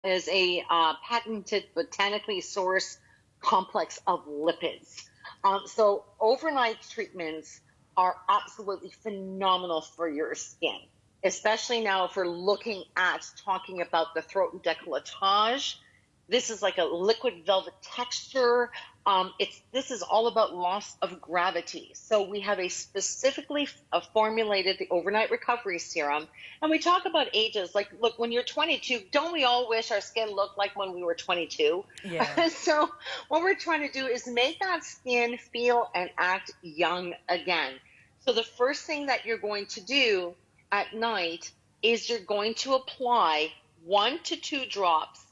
is a patented botanically sourced complex of lipids. So overnight treatments are absolutely phenomenal for your skin, especially now if we're looking at talking about the throat and décolletage. This is like a liquid velvet texture. This is all about loss of gravity. So we have a specifically formulated the overnight recovery serum. And we talk about ages. Like, look, when you're 22, don't we all wish our skin looked like when we were 22? Yeah. So what we're trying to do is make that skin feel and act young again. So the first thing that you're going to do at night is you're going to apply 1 to 2 drops.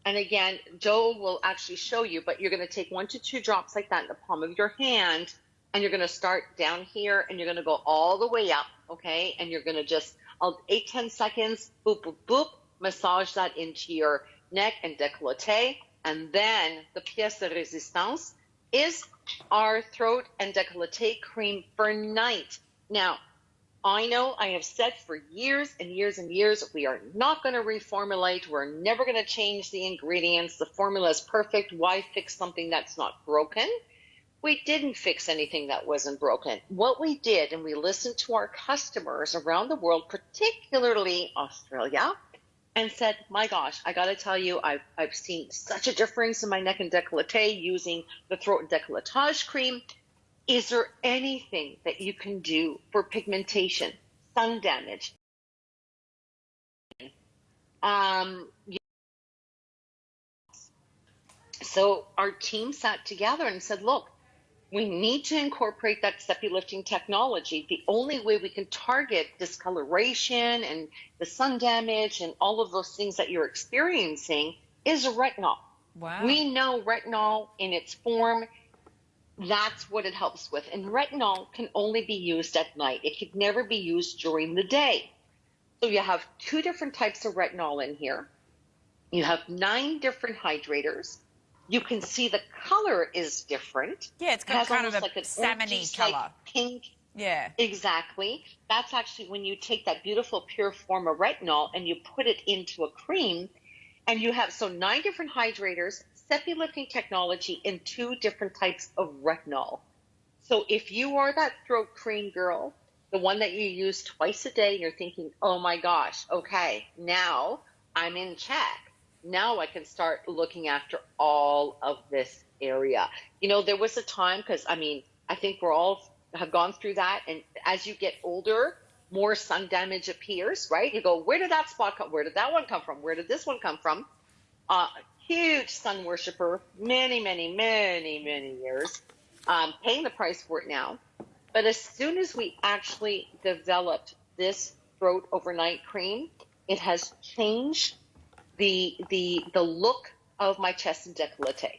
And again, Joe will actually show you, but you're going to take 1 to 2 drops like that in the palm of your hand, and you're going to start down here, and you're going to go all the way up, okay? And you're going to just, 8-10 seconds, boop, boop, boop, massage that into your neck and décolleté. And then the pièce de résistance is our throat and décolleté cream for night. Now, I know I have said for years and years and years, we are not going to reformulate. We're never going to change the ingredients. The formula is perfect. Why fix something that's not broken? We didn't fix anything that wasn't broken. What we did, and we listened to our customers around the world, particularly Australia, and said, my gosh, I got to tell you, I've seen such a difference in my neck and décolleté using the throat and décolletage cream. Is there anything that you can do for pigmentation, sun damage? So our team sat together and said, look, we need to incorporate that sepia lifting technology. The only way we can target discoloration and the sun damage and all of those things that you're experiencing is retinol. Wow. We know retinol in its form. That's what it helps with. And retinol can only be used at night. It could never be used during the day. So you have 2 different types of retinol in here. You have 9 different hydrators. You can see the color is different. Yeah, it's got kind of a like an salmon-y colour. Pink. Yeah. Exactly. That's actually when you take that beautiful pure form of retinol and you put it into a cream, and you have 9 different hydrators, sepia lifting technology, in 2 different types of retinol. So if you are that throat cream girl, the one that you use twice a day, and you're thinking, oh my gosh, okay, now I'm in check. Now I can start looking after all of this area. You know, there was a time, because I mean, I think we're all have gone through that. And as you get older, more sun damage appears, right? You go, where did that spot come? Where did that one come from? Where did this one come from? Huge sun worshiper, many, many, many, many years, paying the price for it now. But as soon as we actually developed this throat overnight cream, it has changed the look of my chest and décolleté.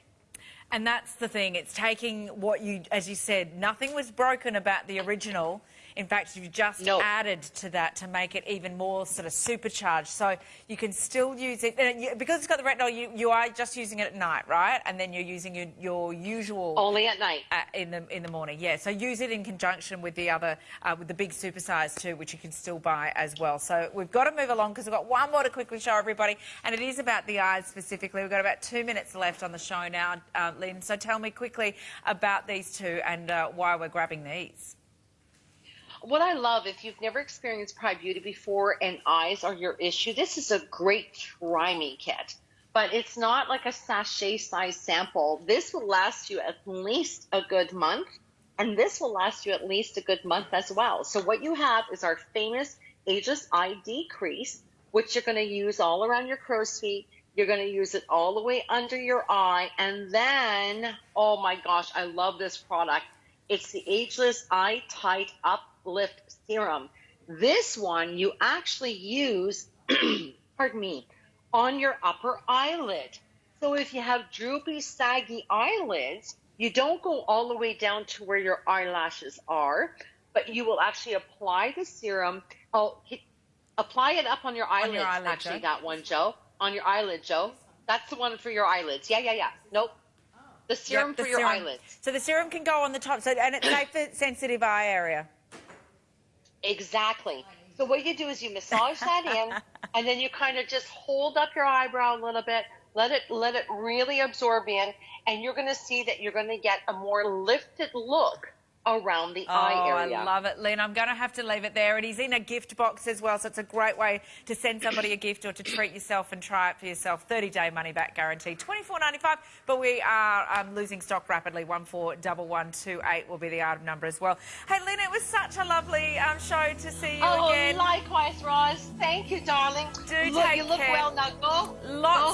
And that's the thing. It's taking what you, as you said, nothing was broken about the original. In fact, you've just added to that to make it even more sort of supercharged. So you can still use it. And because it's got the retinol, you are just using it at night, right? And then you're using your usual... Only at night. In the morning, yeah. So use it in conjunction with the other, with the big supersize too, which you can still buy as well. So we've got to move along because we've got one more to quickly show everybody. And it is about the eyes specifically. We've got about 2 minutes left on the show now, Lynn. So tell me quickly about these 2 and why we're grabbing these. What I love, if you've never experienced Pride Beauty before and eyes are your issue, this is a great try me kit. But it's not like a sachet size sample. This will last you at least a good month, and this will last you at least a good month as well. So what you have is our famous Ageless Eye Decrease, which you're going to use all around your crow's feet. You're going to use it all the way under your eye. And then, oh my gosh, I love this product. It's the Ageless Eye Tight Uplift Serum. This one you actually use, pardon me, on your upper eyelid. So if you have droopy, saggy eyelids, you don't go all the way down to where your eyelashes are, but you will actually apply the serum. Apply it up on your eyelids, actually, Joe. That one, Joe. On your eyelid, Joe. That's the one for your eyelids. Yeah. Nope. The serum for your eyelids. So the serum can go on the top, and it's safe for sensitive eye area. Exactly. So what you do is you massage that in, and then you kind of just hold up your eyebrow a little bit, let it really absorb in, and you're going to see that you're going to get a more lifted look around the eye area. I love it, Lynn. I'm going to have to leave it there. It is in a gift box as well, so it's a great way to send somebody a gift or to treat yourself and try it for yourself. 30-day money-back guarantee, $24.95, but we are losing stock rapidly. 141128 will be the item number as well. Hey, Lynn, it was such a lovely show to see you again. Likewise, Roz. Thank you, darling. Take you look care. well. Now go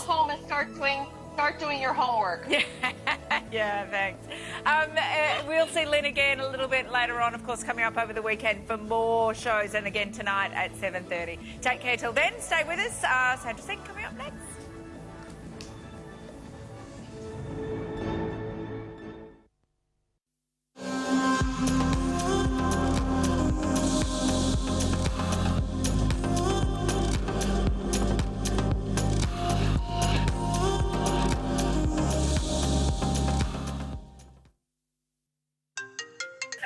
home and start doing your homework. Yeah, thanks. We'll see Lynn again a little bit later on, of course, coming up over the weekend for more shows, and again tonight at 7:30. Take care till then. Stay with us. Sandra Singh coming up next.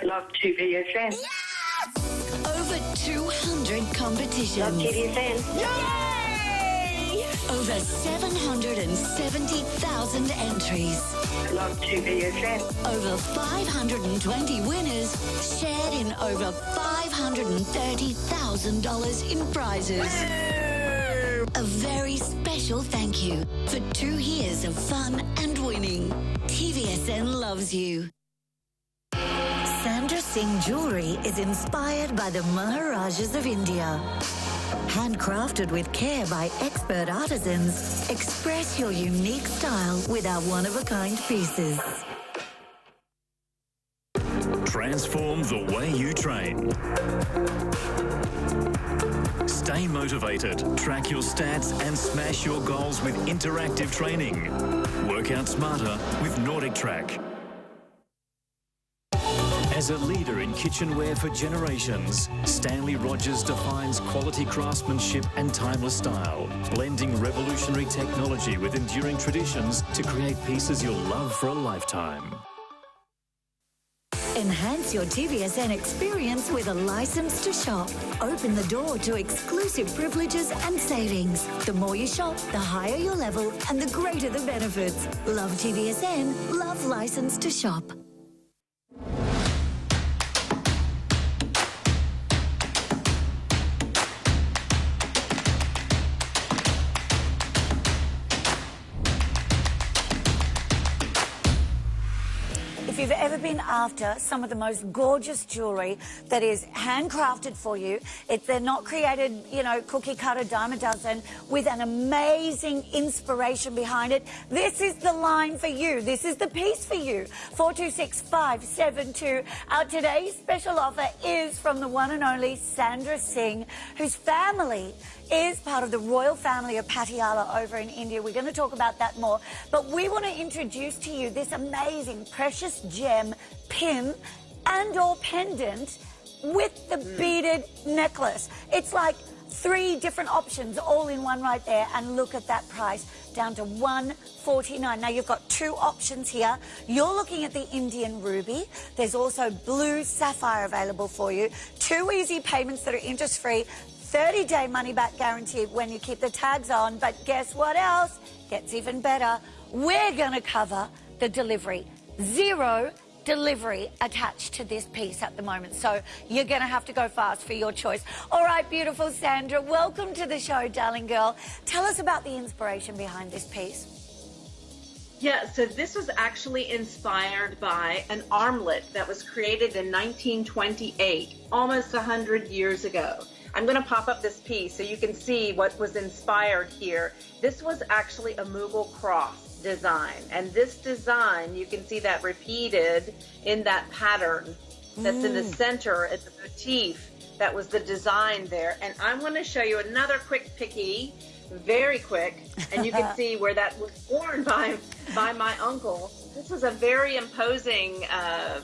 Love TVSN. Yes! Over 200 competitions. Love TVSN. Yay! Over 770,000 entries. Love TVSN. Over 520 winners shared in over $530,000 in prizes. A very special thank you for 2 years of fun and winning. TVSN loves you. Sandra Singh jewellery is inspired by the Maharajas of India. Handcrafted with care by expert artisans, express your unique style with our one-of-a-kind pieces. Transform the way you train. Stay motivated, track your stats and smash your goals with interactive training. Work out smarter with Nordic Track. As a leader in kitchenware for generations, Stanley Rogers defines quality craftsmanship and timeless style, blending revolutionary technology with enduring traditions to create pieces you'll love for a lifetime. Enhance your TVSN experience with a license to shop. Open the door to exclusive privileges and savings. The more you shop, the higher your level and the greater the benefits. Love TVSN, love license to shop. If you've ever been after some of the most gorgeous jewellery that is handcrafted for you, they're not created, cookie cutter, dime a dozen, with an amazing inspiration behind it, this is the line for you. This is the piece for you. 426572. Our today's special offer is from the one and only Sandra Singh, whose family is part of the royal family of Patiala over in India. We're going to talk about that more. But we want to introduce to you this amazing precious gem pin and or pendant with the beaded necklace. It's like 3 different options all in one right there, and look at that price, down to $149. Now you've got 2 options here. You're looking at the Indian ruby. There's also blue sapphire available for you. 2 easy payments that are interest-free. 30-day money-back guarantee when you keep the tags on. But guess what else? Gets even better. We're going to cover the delivery. 0 delivery attached to this piece at the moment. So you're going to have to go fast for your choice. All right, beautiful Sandra, welcome to the show, darling girl. Tell us about the inspiration behind this piece. Yeah, so this was actually inspired by an armlet that was created in 1928, almost 100 years ago. I'm going to pop up this piece so you can see what was inspired here. This was actually a Mughal cross design, and this design, you can see that repeated in that pattern that's in the center at the motif. That was the design there. And I'm going to show you another quick picky, very quick, and you can see where that was worn by my uncle. This is a very imposing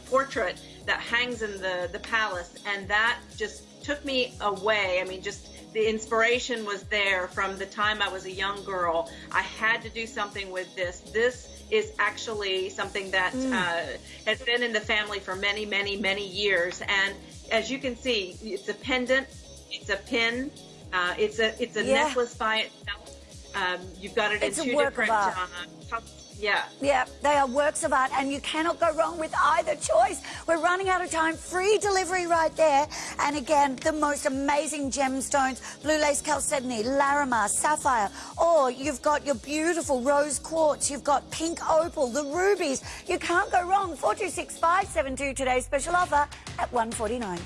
portrait that hangs in the palace, and that just took me away. I mean, just the inspiration was there from the time I was a young girl. I had to do something with this. This is actually something that has been in the family for many, many, many years. And as you can see, it's a pendant It's a pin. It's a necklace by itself. You've got it in two different colors. Yeah. Yeah, they are works of art, and you cannot go wrong with either choice. We're running out of time. Free delivery right there. And again, the most amazing gemstones, blue lace chalcedony, larimar, sapphire, or you've got your beautiful rose quartz, you've got pink opal, the rubies. You can't go wrong. 426572, today's special offer at $149.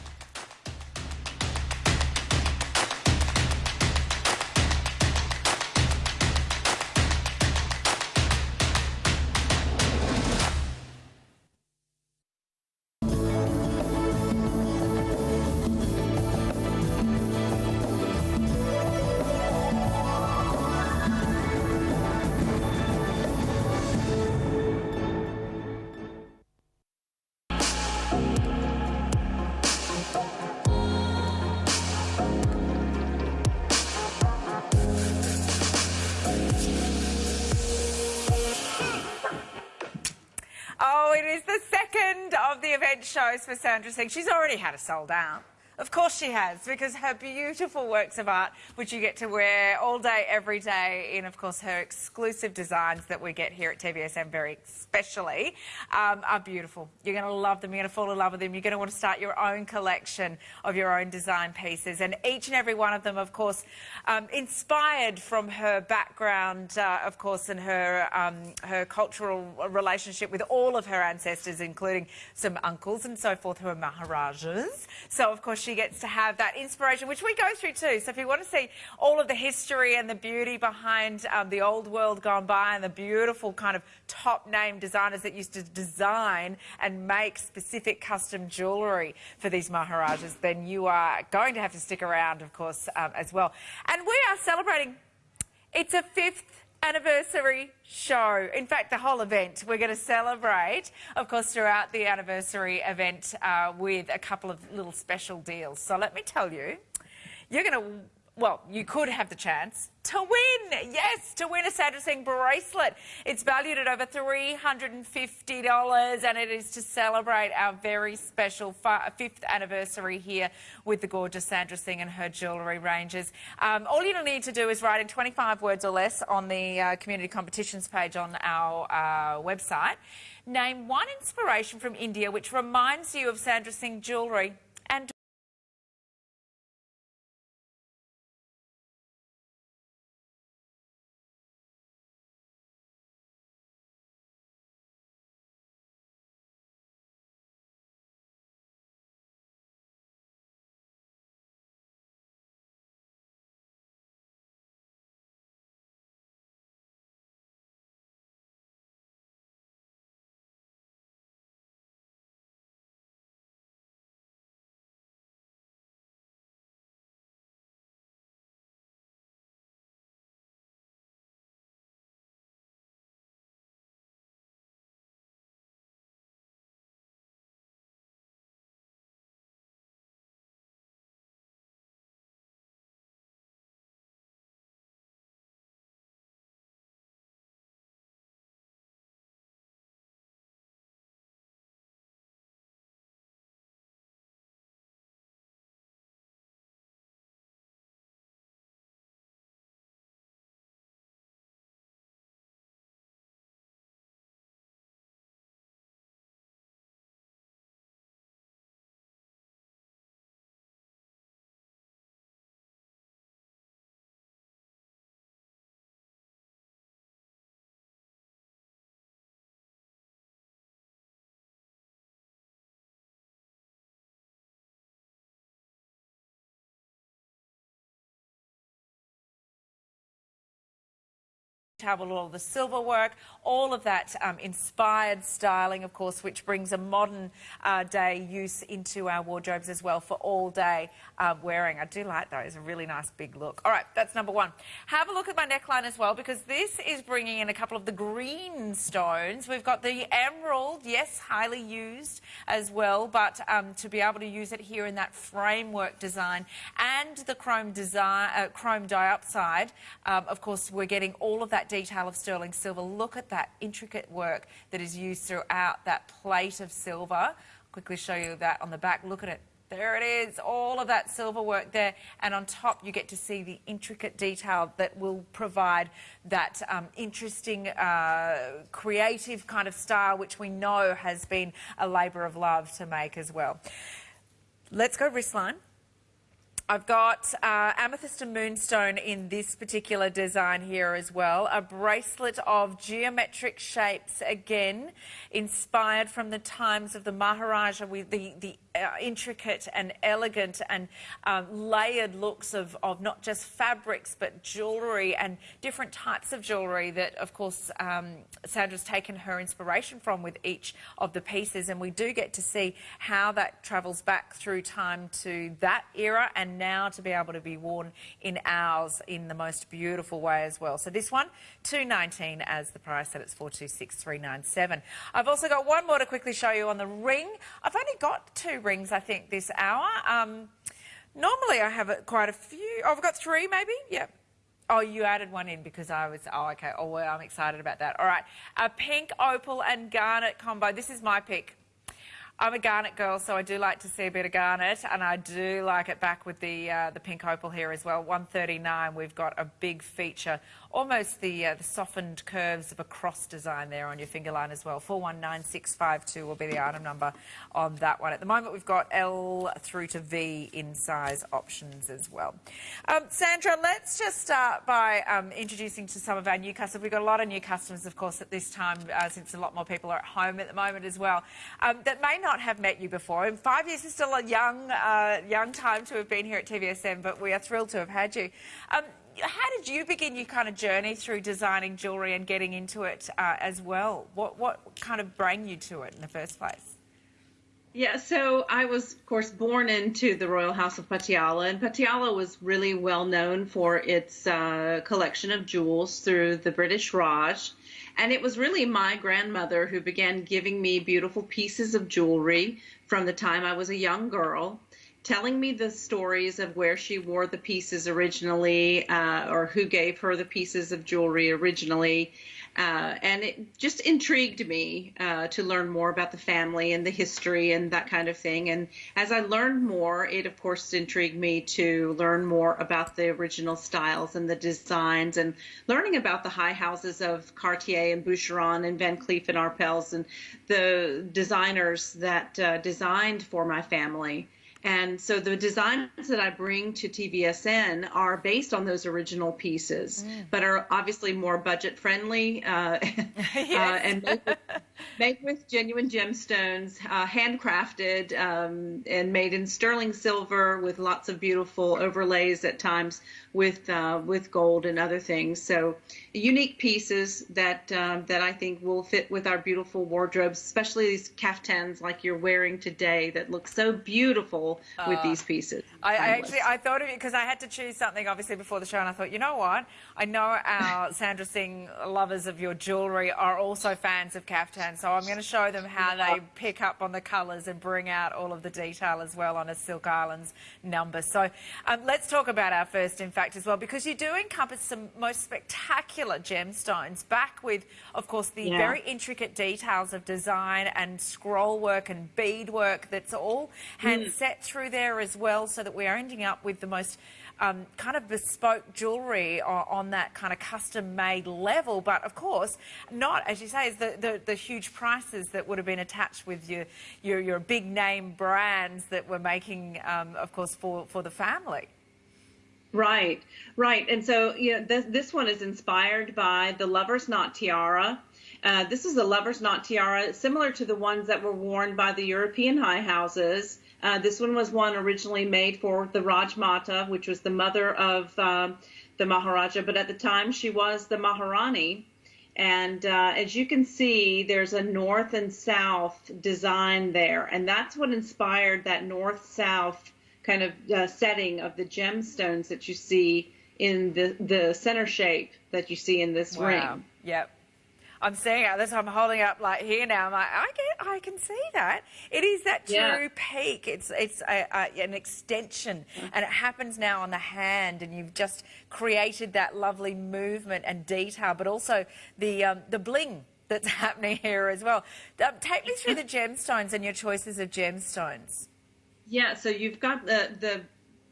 Oh, it is the second of the event shows for Sandra Singh. She's already had a sold out. Of course she has, because her beautiful works of art, which you get to wear all day, every day, in, of course, her exclusive designs that we get here at TVSN very specially, are beautiful. You're going to love them. You're going to fall in love with them. You're going to want to start your own collection of your own design pieces. And each and every one of them, of course, inspired from her background, of course, and her cultural relationship with all of her ancestors, including some uncles and so forth who are Maharajas. So, of course, she gets to have that inspiration, which we go through too. So if you want to see all of the history and the beauty behind the old world gone by and the beautiful kind of top-name designers that used to design and make specific custom jewellery for these Maharajas, then you are going to have to stick around, of course, as well. And we are celebrating, it's a 5th anniversary show. In fact, the whole event, we're going to celebrate, of course, throughout the anniversary event with a couple of little special deals. So let me tell you, you're going to, well, you could have the chance to win, yes, to win a Sandra Singh bracelet. It's valued at over $350, and it is to celebrate our very special 5th anniversary here with the gorgeous Sandra Singh and her jewellery ranges. All you'll need to do is write in 25 words or less on the community competitions page on our website. Name one inspiration from India which reminds you of Sandra Singh jewellery, and have all the silver work, all of that inspired styling, of course, which brings a modern day use into our wardrobes as well for all day wearing. I do like those, a really nice big look. All right, that's number one. Have a look at my neckline as well, because this is bringing in a couple of the green stones. We've got the emerald, yes, highly used as well, but to be able to use it here in that framework design, and the chrome dioxide, of course, we're getting all of that detail of sterling silver. Look at that intricate work that is used throughout that plate of silver. Quickly show you that on the back. Look at it. There it is, all of that silver work there. And on top, you get to see the intricate detail that will provide that interesting, creative kind of style, which we know has been a labour of love to make as well. Let's go wristline. I've got amethyst and moonstone in this particular design here as well. A bracelet of geometric shapes, again, inspired from the times of the Maharaja, with the intricate and elegant and layered looks of not just fabrics but jewellery and different types of jewellery that, of course, Sandra's taken her inspiration from with each of the pieces. And we do get to see how that travels back through time to that era and now to be able to be worn in ours in the most beautiful way as well. So this one, $219 as the price, and it's $426,397. I've also got one more to quickly show you on the ring. I've only got 2 rings, I think, this hour. Normally I have quite a few. Oh, I've got 3 maybe? Yep. Oh, you added one in because I was... Oh, okay. Oh, well, I'm excited about that. All right. A pink opal and garnet combo. This is my pick. I'm a garnet girl, so I do like to see a bit of garnet, and I do like it back with the pink opal here as well. $139. We've got a big feature, almost the softened curves of a cross design there on your finger line as well. 419652 will be the item number on that one. At the moment, we've got L through to V in size options as well. Sandra, let's just start by introducing to some of our new customers. We've got a lot of new customers, of course, at this time, since a lot more people are at home at the moment as well, that may not have met you before. And 5 years is still a young time to have been here at TVSN, but we are thrilled to have had you. How did you begin your kind of journey through designing jewellery and getting into it as well? What kind of brought you to it in the first place? Yeah, so I was, of course, born into the Royal House of Patiala, and Patiala was really well known for its collection of jewels through the British Raj. And it was really my grandmother who began giving me beautiful pieces of jewelry from the time I was a young girl, telling me the stories of where she wore the pieces originally, or who gave her the pieces of jewelry originally. And it just intrigued me to learn more about the family and the history and that kind of thing. And as I learned more, it, of course, intrigued me to learn more about the original styles and the designs, and learning about the high houses of Cartier and Boucheron and Van Cleef and Arpels and the designers that designed for my family. And so the designs that I bring to TVSN are based on those original pieces, but are obviously more budget friendly and made with genuine gemstones, handcrafted, and made in sterling silver with lots of beautiful overlays at times with gold and other things. So unique pieces that I think will fit with our beautiful wardrobes, especially these caftans like you're wearing today that look so beautiful with these pieces. I thought of it because I had to choose something obviously before the show, and I thought, you know what? I know our Sandra Singh lovers of your jewellery are also fans of caftans, so I'm going to show them how they pick up on the colours and bring out all of the detail as well on a Silk Islands number. So let's talk about our first, in fact, as well, because you do encompass some most spectacular gemstones, back with, of course, the very intricate details of design and scroll work and bead work that's all hand set through there as well, so that we are ending up with the most kind of bespoke jewellery on that kind of custom-made level. But, of course, not, as you say, is the huge prices that would have been attached with your big-name brands that were making, of course, for the family. Right. And so, this one is inspired by the Lover's Knot tiara. This is a Lover's Knot tiara, similar to the ones that were worn by the European high houses. This one was one originally made for the Rajmata, which was the mother of the Maharaja, but at the time she was the Maharani. And as you can see, there's a north and south design there, and that's what inspired that north-south kind of setting of the gemstones that you see in the center shape that you see in this ring. Yep. I'm seeing it. That's why I'm holding up like here now. I'm like, I can see that. It is that true peak. It's an extension, and it happens now on the hand, and you've just created that lovely movement and detail, but also the bling that's happening here as well. Take me through the gemstones and your choices of gemstones. Yeah, so you've got the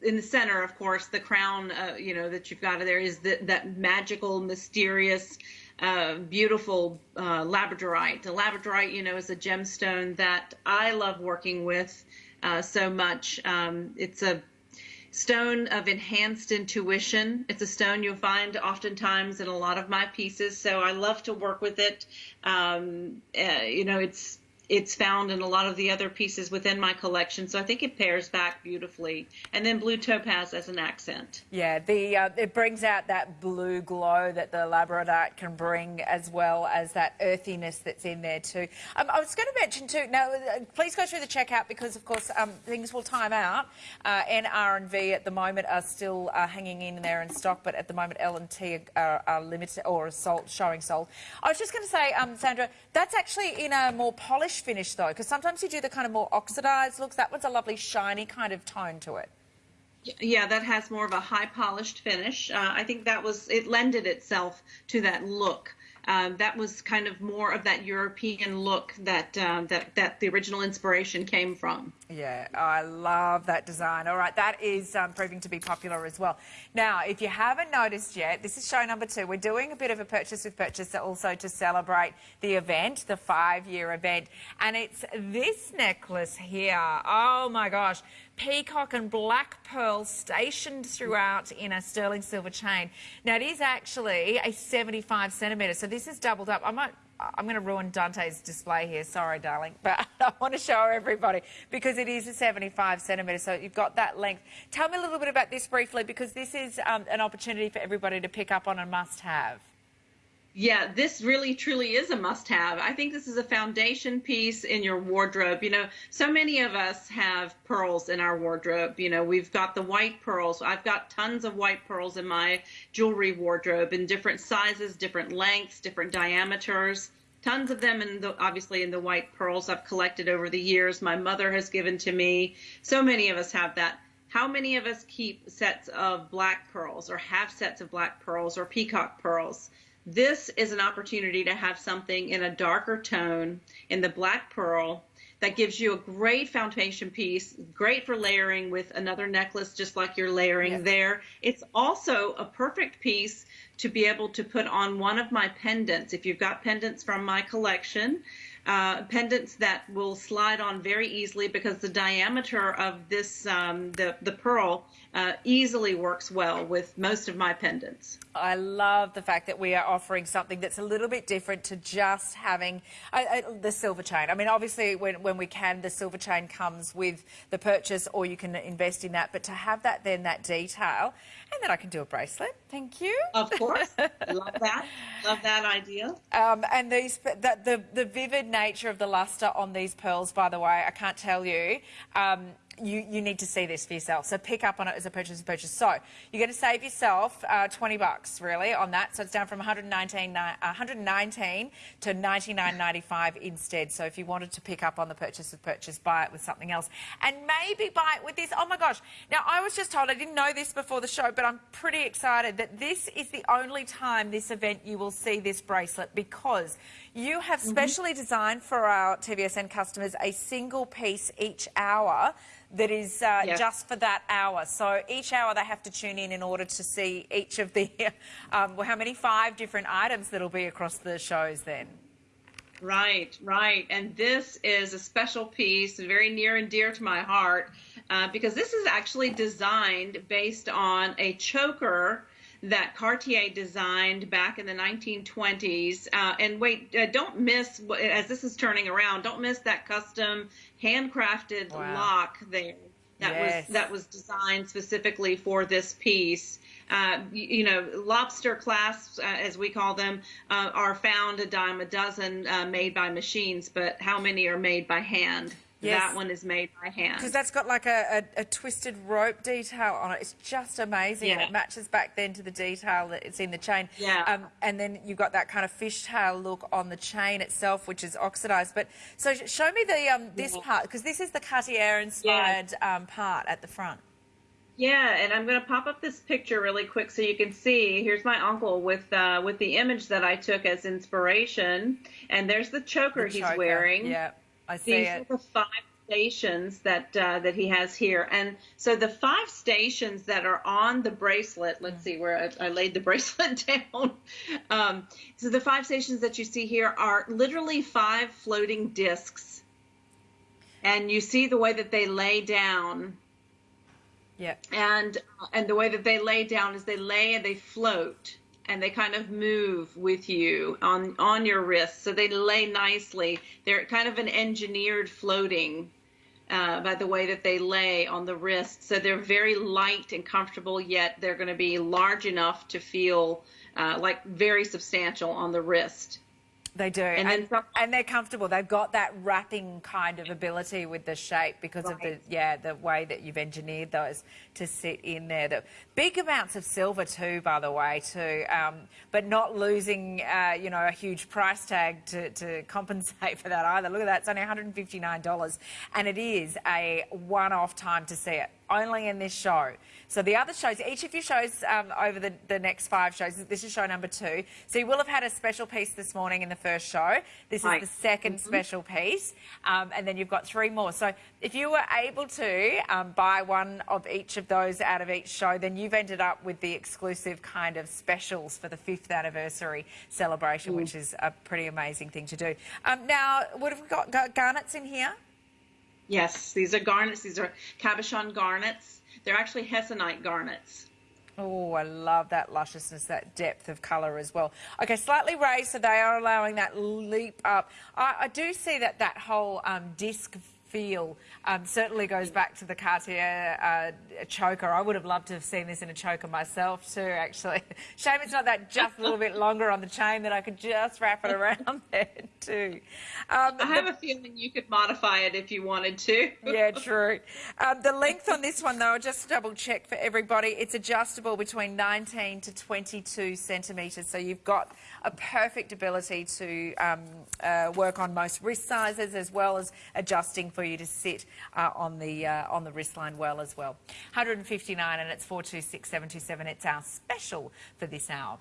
in the center, of course, the crown, that you've got there is that magical, mysterious, beautiful labradorite. The labradorite, is a gemstone that I love working with so much. It's a stone of enhanced intuition. It's a stone you'll find oftentimes in a lot of my pieces, so I love to work with it. It's found in a lot of the other pieces within my collection, so I think it pairs back beautifully. And then blue topaz as an accent. Yeah, it brings out that blue glow that the labradorite can bring, as well as that earthiness that's in there too. I was going to mention too, now please go through the checkout because, of course, things will time out. NR&V at the moment are still hanging in there in stock, but at the moment L&T are limited or showing sold. I was just going to say, Sandra, that's actually in a more polished finish though, because sometimes you do the kind of more oxidized looks. That one's a lovely shiny kind of tone to it. Yeah, that has more of a high polished finish. I think it lended itself to that look. That was kind of more of that European look that the original inspiration came from. Yeah, I love that design. All right, that is proving to be popular as well. Now, if you haven't noticed yet, this is show number 2. We're doing a bit of a purchase with purchase also to celebrate the event, the 5-year event. And it's this necklace here. Oh, my gosh. Peacock and black pearl stationed throughout in a sterling silver chain. Now, it is actually a 75 centimetre, so this is doubled up. I'm going to ruin Dante's display here. Sorry, darling. But I want to show everybody because it is a 75 centimetre, so you've got that length. Tell me a little bit about this briefly, because this is an opportunity for everybody to pick up on a must-have. Yeah, this really truly is a must-have. I think this is a foundation piece in your wardrobe. So many of us have pearls in our wardrobe. We've got the white pearls. I've got tons of white pearls in my jewelry wardrobe in different sizes, different lengths, different diameters. Tons of them, obviously in the white pearls I've collected over the years. My mother has given to me. So many of us have that. How many of us keep sets of black pearls or have sets of black pearls or peacock pearls? This is an opportunity to have something in a darker tone in the black pearl that gives you a great foundation piece, great for layering with another necklace just like you're layering there. It's also a perfect piece to be able to put on one of my pendants. If you've got pendants from my collection, pendants that will slide on very easily because the diameter of this, the pearl, easily works well with most of my pendants. I love the fact that we are offering something that's a little bit different to just having the silver chain. I mean, obviously, when we can, the silver chain comes with the purchase, or you can invest in that. But to have that, then that detail, and then I can do a bracelet. Thank you. Of course, love that. Love that idea. And the vivid nature of the luster on these pearls, by the way, I can't tell you. You need to see this for yourself. So pick up on it as a purchase. So you're going to save yourself $20 really on that. So it's down from $119 to $99.95 instead. So if you wanted to pick up on the purchase, buy it with something else, and maybe buy it with this. Oh my gosh! Now I was just told, I didn't know this before the show, but I'm pretty excited that this is the only time this event you will see this bracelet, because you have specially designed for our TVSN customers a single piece each hour that is just for that hour. So each hour they have to tune in order to see each of the, how many? 5 different items that'll be across the shows then. Right. And this is a special piece, very near and dear to my heart, because this is actually designed based on a choker that Cartier designed back in the 1920s. And wait, don't miss, as this is turning around, don't miss that custom handcrafted lock there that was designed specifically for this piece. Lobster clasps, as we call them, are found a dime a dozen made by machines, but how many are made by hand? Yes. That one is made by hand. Because that's got like a twisted rope detail on it. It's just amazing. Yeah. And it matches back then to the detail that it's in the chain. Yeah. And then you've got that kind of fishtail look on the chain itself, which is oxidized. But so show me the this part, because this is the Cartier-inspired part at the front. Yeah, and I'm going to pop up this picture really quick so you can see. Here's my uncle with the image that I took as inspiration. And there's the choker he's wearing. Yeah. I see These it. are the stations that he has here. And so the 5 stations that are on the bracelet, let's see where I laid the bracelet down. So the 5 stations that you see here are literally 5 floating discs. And you see the way that they lay down. Yeah. And the way that they lay down is they lay and they float. And they kind of move with you on your wrist. So they lay nicely. They're kind of an engineered floating by the way that they lay on the wrist. So they're very light and comfortable, yet they're going to be large enough to feel like very substantial on the wrist. They do, and they're comfortable. They've got that wrapping kind of ability with the shape because of the way that you've engineered those to sit in there. The big amounts of silver too, by the way, but not losing a huge price tag to compensate for that either. Look at that, it's only $159, and it is a one-off time to see it. Only in this show. So the other shows, each of your shows over the next 5 shows, this is show number 2. So you will have had a special piece this morning in the first show. This is the second special piece. And then you've got 3 more. So if you were able to buy one of each of those out of each show, then you've ended up with the exclusive kind of specials for the 5th anniversary celebration, which is a pretty amazing thing to do. Now, what have we got garnets in here? Yes, these are garnets. These are cabochon garnets. They're actually hessonite garnets. Oh, I love that lusciousness, that depth of colour as well. Okay, slightly raised, so they are allowing that leap up. I do see that whole disc feel certainly goes back to the Cartier choker. I would have loved to have seen this in a choker myself too, actually. Shame it's not that just a little bit longer on the chain that I could just wrap it around there too. I have a feeling you could modify it if you wanted to. Yeah, true. The length on this one, though, just to double check for everybody, it's adjustable between 19 to 22 centimetres. So you've got a perfect ability to work on most wrist sizes, as well as adjusting for you to sit on the wrist line well as well. 159, and it's 426-727. It's our special for this hour.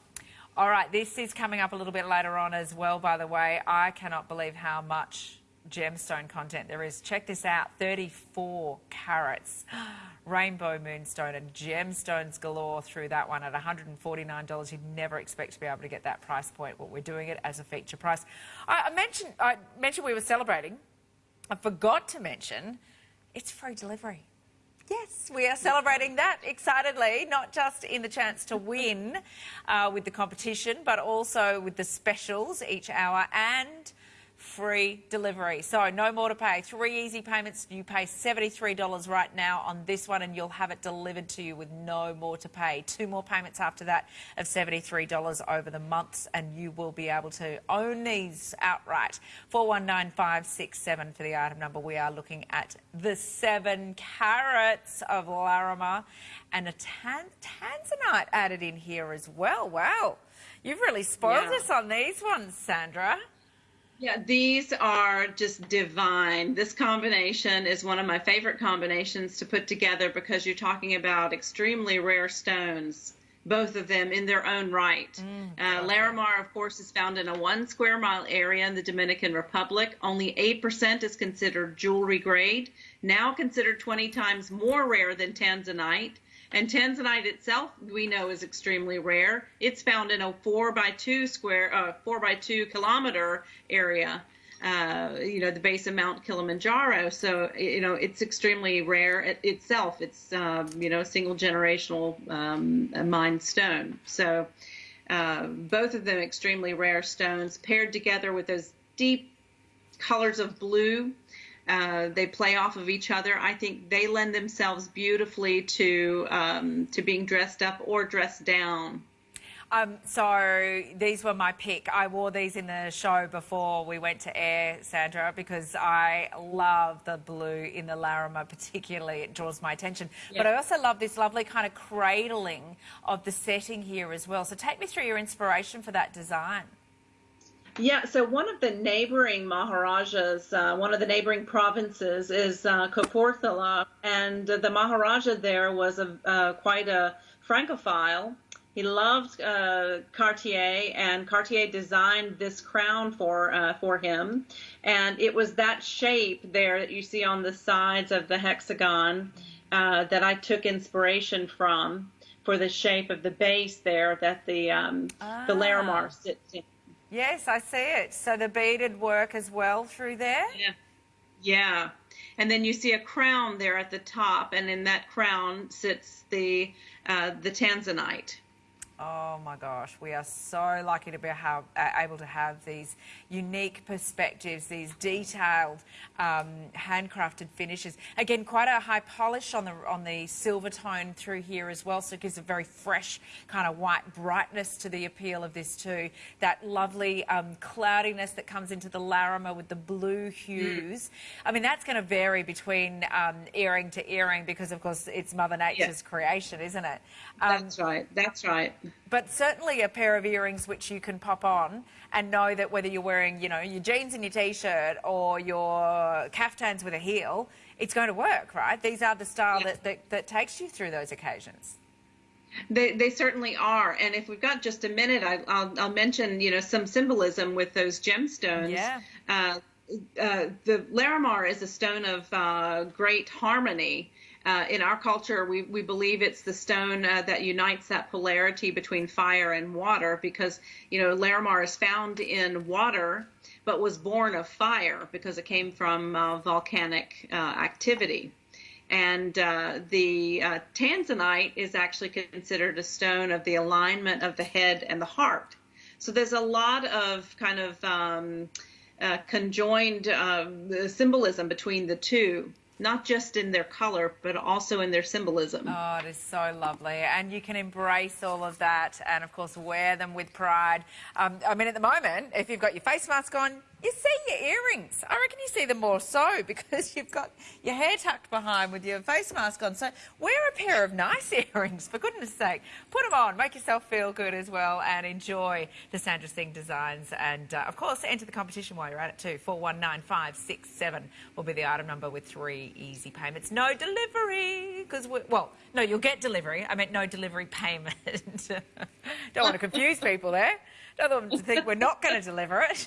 All right, this is coming up a little bit later on as well, by the way. I cannot believe how much gemstone content there is. Check this out, 34 carats. Rainbow moonstone and gemstones galore through that one at $149. You'd never expect to be able to get that price point, but we're doing it as a feature price. I mentioned we were celebrating. I forgot to mention it's free delivery. Yes, we are celebrating that excitedly, not just in the chance to win with the competition, but also with the specials each hour and free delivery. So no more to pay. 3 easy payments. You pay $73 right now on this one and you'll have it delivered to you with no more to pay. 2 more payments after that of $73 over the months and you will be able to own these outright. 419567 for the item number. We are looking at the 7 carats of Larimer and a tanzanite added in here as well. Wow. You've really spoiled us on these ones, Sandra. Yeah, these are just divine. This combination is one of my favorite combinations to put together because you're talking about extremely rare stones, both of them in their own right. Larimar, of course, is found in a 1 square mile area in the Dominican Republic. Only 8% is considered jewelry grade, now considered 20 times more rare than tanzanite. And tanzanite itself, we know, is extremely rare. It's found in a 4 by 2 kilometer area, the base of Mount Kilimanjaro. So, it's extremely rare itself. It's, single generational mined stone. So both of them extremely rare stones paired together with those deep colors of blue. They play off of each other. I think they lend themselves beautifully to being dressed up or dressed down. So these were my pick. I wore these in the show before we went to air, Sandra, because I love the blue in the Larimer particularly. It draws my attention. Yeah. But I also love this lovely kind of cradling of the setting here as well. So take me through your inspiration for that design. Yeah, so one of the neighboring Maharajas, one of the neighboring provinces is Kapurthala, and the Maharaja there was quite a Francophile, He loved Cartier, and Cartier designed this crown for him. And it was that shape there that you see on the sides of the hexagon that I took inspiration from for the shape of the base there that the Larimar sits in. Yes, I see it. So the beaded work as well through there? Yeah. Yeah. And then you see a crown there at the top, and in that crown sits the tanzanite. Oh my gosh, we are so lucky to be able to have these unique perspectives, these detailed handcrafted finishes. Again, quite a high polish on the silver tone through here as well, so it gives a very fresh kind of white brightness to the appeal of this too. That lovely cloudiness that comes into the Larimer with the blue hues. I mean, that's going to vary between earring to earring because, of course, it's Mother Nature's creation, isn't it? That's right. That's right. But certainly a pair of earrings which you can pop on and know that whether you're wearing, you know, your jeans and your T-shirt or your caftans with a heel, it's going to work, right? These are the style that takes you through those occasions. They certainly are. And if we've got just a minute, I'll mention, you know, some symbolism with those gemstones. Yeah. The Larimar is a stone of great harmony. In our culture, we believe it's the stone that unites that polarity between fire and water because, you know, Larimar is found in water but was born of fire because it came from volcanic activity. And the tanzanite is actually considered a stone of the alignment of the head and the heart. So there's a lot of kind of conjoined symbolism between the two. Not just in their color, but also in their symbolism. Oh, it is so lovely. And you can embrace all of that and, of course, wear them with pride. I mean, at the moment, if you've got your face mask on, you see your earrings. I reckon you see them more so because you've got your hair tucked behind with your face mask on. So wear a pair of nice earrings, for goodness sake. Put them on, make yourself feel good as well and enjoy the Sandra Singh designs. And, of course, enter the competition while you're at it too. 419567 will be the item number with 3 easy payments. No delivery, because, well, no, you'll get delivery. I meant no delivery payment. Don't want to confuse people there. Don't want them to think we're not going to deliver it.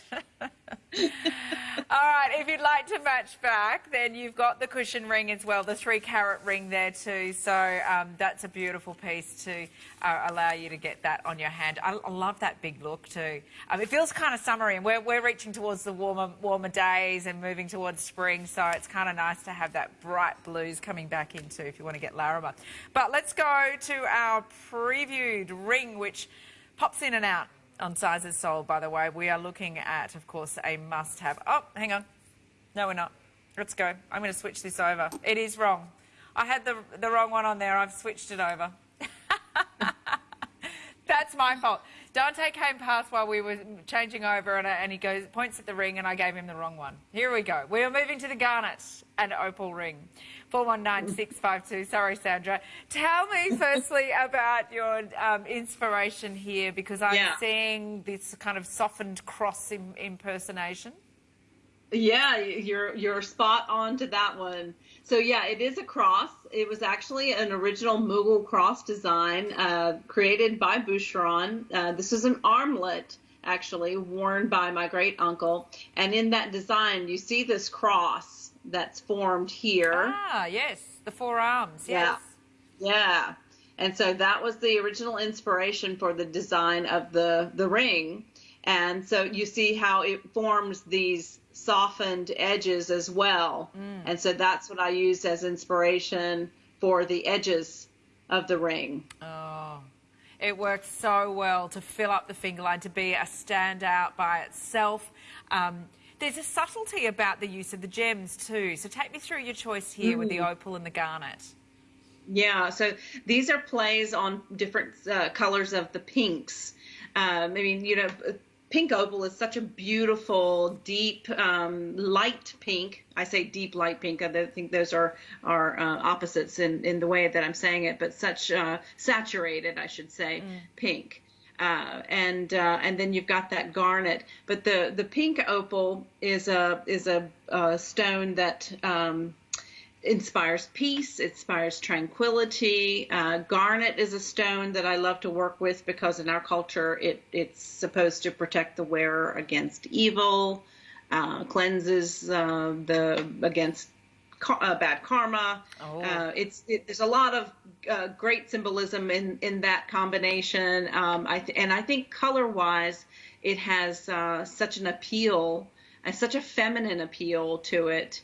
All right, if you'd like to match back, then you've got the cushion ring as well, the 3-carat ring there too. So that's a beautiful piece to allow you to get that on your hand. I love that big look too. It feels kind of summery, and we're reaching towards the warmer days and moving towards spring, so it's kind of nice to have that bright blues coming back into if you want to get Larimer. But let's go to our previewed ring, which pops in and out on sizes sold, by the way. We are looking at, of course, a must-have. Oh, hang on. No, we're not. Let's go. I'm going to switch this over. It is wrong. I had the wrong one on there. I've switched it over. That's my fault. Dante came past while we were changing over, and he points at the ring, and I gave him the wrong one. Here we go. We are moving to the garnet and opal ring. 419652. Sorry, Sandra. Tell me firstly about your inspiration here, because I'm seeing this kind of softened cross impersonation. Yeah, you're spot on to that one. So yeah, it is a cross. It was actually an original Mughal cross design created by Boucheron. This is an armlet actually worn by my great uncle, and in that design you see this cross that's formed here. Ah, yes, the 4 arms. Yes. Yeah. And so that was the original inspiration for the design of the ring. And so you see how it forms these softened edges as well. And so that's what I used as inspiration for the edges of the ring. Oh, it works so well to fill up the finger line, to be a standout by itself. There's a subtlety about the use of the gems too. So take me through your choice here with the opal and the garnet. Yeah, so these are plays on different colors of the pinks. I mean, you know, pink opal is such a beautiful, deep, light pink. I say deep light pink. I think those are opposites in the way that I'm saying it, but such saturated, I should say, pink. And then you've got that garnet. But the pink opal is a stone that inspires peace, it inspires tranquility. Garnet is a stone that I love to work with because in our culture it's supposed to protect the wearer against evil, cleanses against bad karma. There's a lot of great symbolism in that combination. I think color-wise, it has such an appeal, such a feminine appeal to it.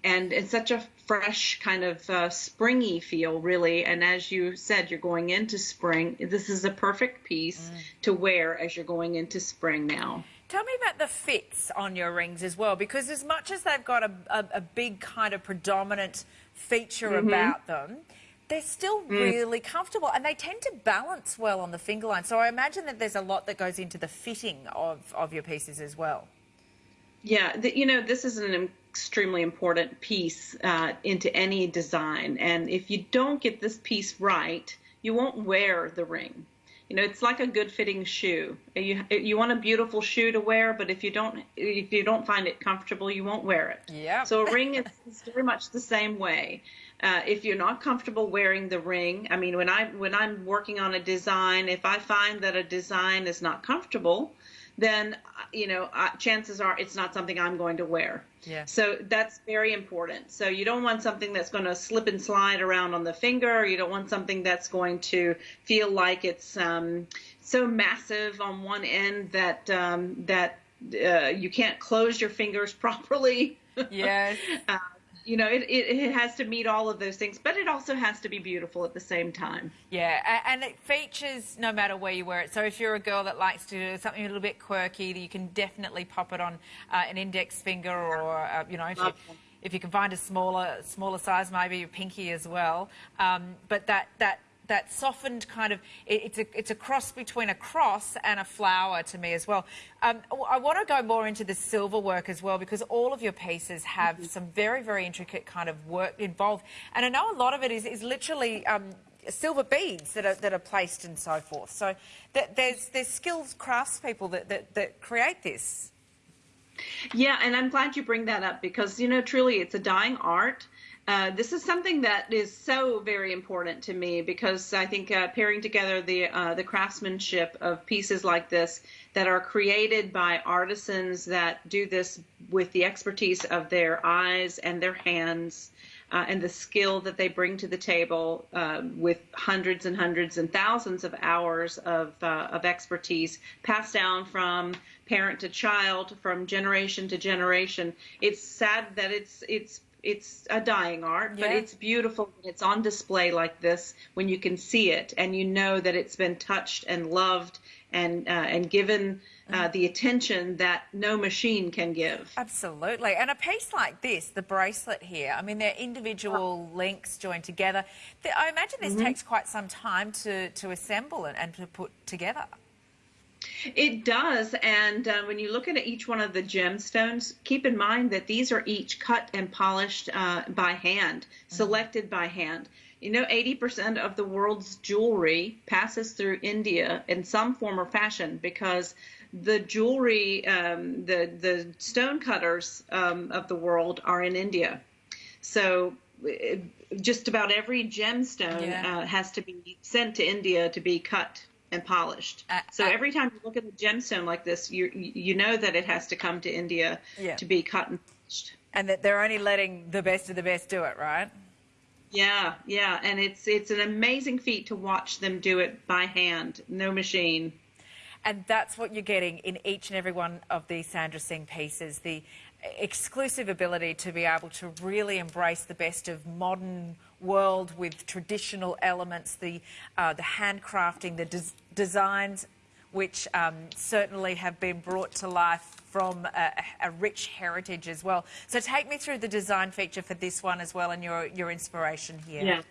And it's such a fresh kind of springy feel, really. And as you said, you're going into spring. This is a perfect piece to wear as you're going into spring now. Tell me about the fits on your rings as well, because as much as they've got a big kind of predominant feature about them, they're still really comfortable and they tend to balance well on the finger line. So I imagine that there's a lot that goes into the fitting of your pieces as well. Yeah, this is an extremely important piece into any design. And if you don't get this piece right, you won't wear the ring. It's like a good fitting shoe. You want a beautiful shoe to wear, but if you don't find it comfortable, you won't wear it. Yeah. So a ring is very much the same way. If you're not comfortable wearing the ring, I mean, when I'm working on a design, if I find that a design is not comfortable, then chances are it's not something I'm going to wear. Yeah. So that's very important. So you don't want something that's going to slip and slide around on the finger. You don't want something that's going to feel like it's so massive on one end that you can't close your fingers properly. Yes. It has to meet all of those things, but it also has to be beautiful at the same time. Yeah, and it features no matter where you wear it. So if you're a girl that likes to do something a little bit quirky, you can definitely pop it on an index finger, or if you can find a smaller size, maybe your pinky as well. But that softened kind of, it's a cross between a cross and a flower to me as well. I want to go more into the silver work as well, because all of your pieces have some very, very intricate kind of work involved. And I know a lot of it is literally silver beads that are placed and so forth. So there's skilled craftspeople that create this. Yeah, and I'm glad you bring that up because, truly it's a dying art. This is something that is so very important to me because I think pairing together the craftsmanship of pieces like this that are created by artisans that do this with the expertise of their eyes and their hands and the skill that they bring to the table with hundreds and hundreds and thousands of hours of expertise passed down from parent to child, from generation to generation. It's sad that it's a dying art, but it's beautiful when it's on display like this, when you can see it and you know that it's been touched and loved and given the attention that no machine can give. Absolutely. And a piece like this, the bracelet here, I mean, they're individual links joined together. I imagine this takes quite some time to assemble and to put together. It does, and when you look at each one of the gemstones, keep in mind that these are each cut and polished by hand, selected by hand. 80% of the world's jewelry passes through India in some form or fashion because the jewelry, the stone cutters of the world are in India. So just about every gemstone has to be sent to India to be cut and polished. So every time you look at a gemstone like this, you know that it has to come to India to be cut and polished. And that they're only letting the best of the best do it, right? Yeah, and it's an amazing feat to watch them do it by hand, no machine. And that's what you're getting in each and every one of these Sandra Singh pieces, the exclusive ability to be able to really embrace the best of modern world with traditional elements, the handcrafting, the designs which certainly have been brought to life from a rich heritage as well. So take me through the design feature for this one as well and your inspiration here. Yeah.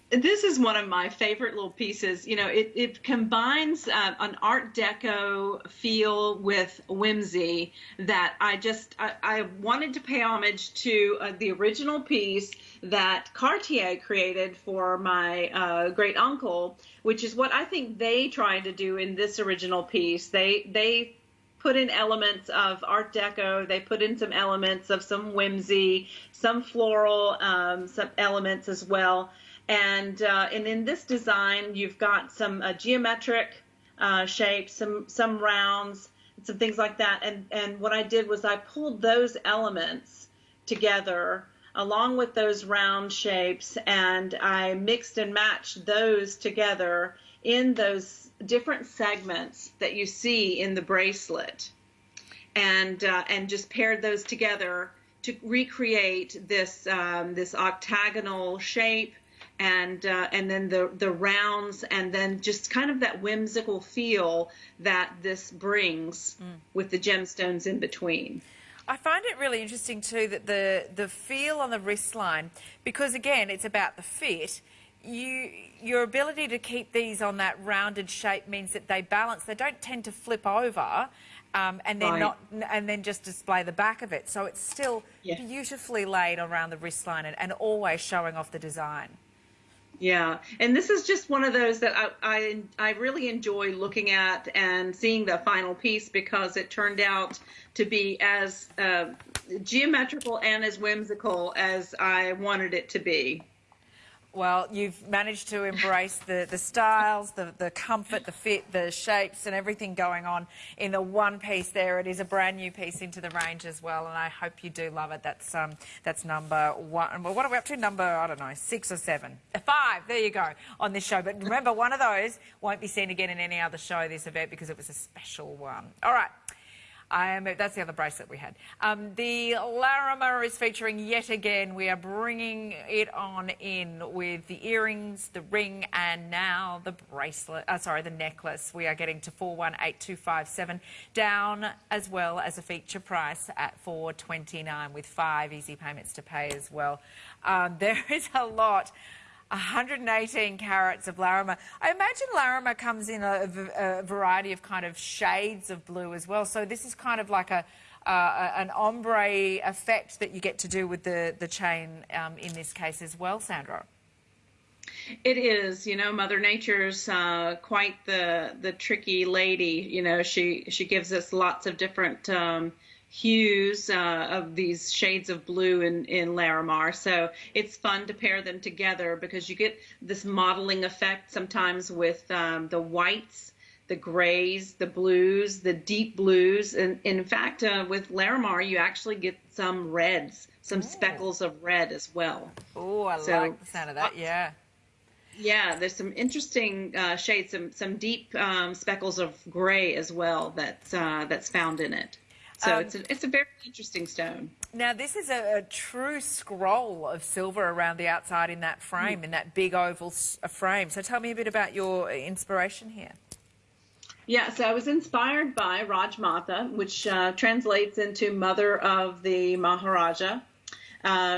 This is one of my favorite little pieces. It combines an Art Deco feel with whimsy that I wanted to pay homage to the original piece that Cartier created for my great uncle, which is what I think they tried to do in this original piece. They put in elements of Art Deco. They put in some elements of some whimsy, some floral, some elements as well. And in this design, you've got some geometric shapes, some rounds, some things like that. And what I did was I pulled those elements together along with those round shapes, and I mixed and matched those together in those different segments that you see in the bracelet, and just paired those together to recreate this this octagonal shape, and then the rounds, and then just kind of that whimsical feel that this brings with the gemstones in between. I find it really interesting too that the feel on the wrist line, because again it's about the fit. Your ability to keep these on that rounded shape means that they balance. They don't tend to flip over, and then and then just display the back of it. So it's still beautifully laid around the wrist line, and always showing off the design. Yeah, and this is just one of those that I really enjoy looking at and seeing the final piece, because it turned out to be as geometrical and as whimsical as I wanted it to be. Well, you've managed to embrace the styles, the comfort, the fit, the shapes and everything going on in the one piece there. It is a brand new piece into the range as well, and I hope you do love it. That's number one. Well, what are we up to? Number, I don't know, 6 or 7? 5, there you go, on this show. But remember, one of those won't be seen again in any other show this event, because it was a special one. All right. That's the other bracelet we had. The Larimer is featuring yet again. We are bringing it on in with the earrings, the ring, and now the bracelet. The necklace. We are getting to 418257 down, as well as a feature price at $429 with 5 easy payments to pay as well. There is a lot. 118 carats of Larimer. I imagine Larimer comes in a variety of kind of shades of blue as well. So this is kind of like an ombre effect that you get to do with the chain in this case as well, Sandra. It is, Mother Nature's quite the tricky lady. She gives us lots of different hues of these shades of blue in Larimar. So it's fun to pair them together, because you get this modeling effect sometimes with the whites, the grays, the blues, the deep blues. And in fact, with Larimar, you actually get some reds, some speckles of red as well. Oh, I like the sound of that, yeah. Yeah, there's some interesting shades, some deep speckles of gray as well that's found in it. So it's a very interesting stone. Now, this is a true scroll of silver around the outside in that frame, in that big oval frame. So tell me a bit about your inspiration here. Yeah, so I was inspired by Rajmata, which translates into Mother of the Maharaja.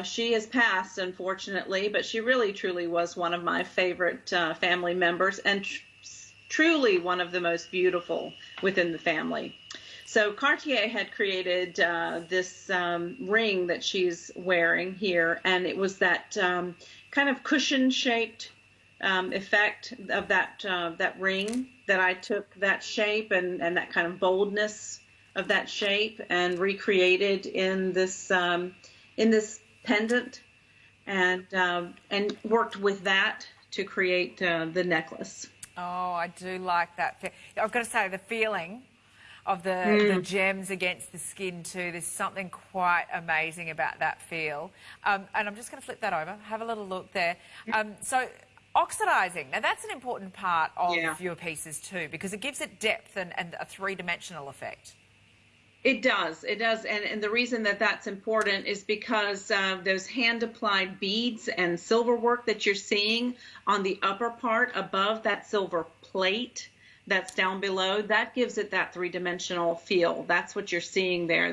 She has passed, unfortunately, but she really, truly was one of my favorite family members, and truly one of the most beautiful within the family. So Cartier had created this ring that she's wearing here, and it was that kind of cushion-shaped effect of that ring, that I took that shape and that kind of boldness of that shape and recreated in this pendant, and worked with that to create the necklace. Oh, I do like that. I've got to say, the feeling of the gems against the skin too. There's something quite amazing about that feel. And I'm just going to flip that over. Have a little look there. So oxidizing. Now that's an important part of your pieces too, because it gives it depth and a three-dimensional effect. It does. And the reason that that's important is because those hand-applied beads and silver work that you're seeing on the upper part above that silver plate that's down below, that gives it that three-dimensional feel. That's what you're seeing there.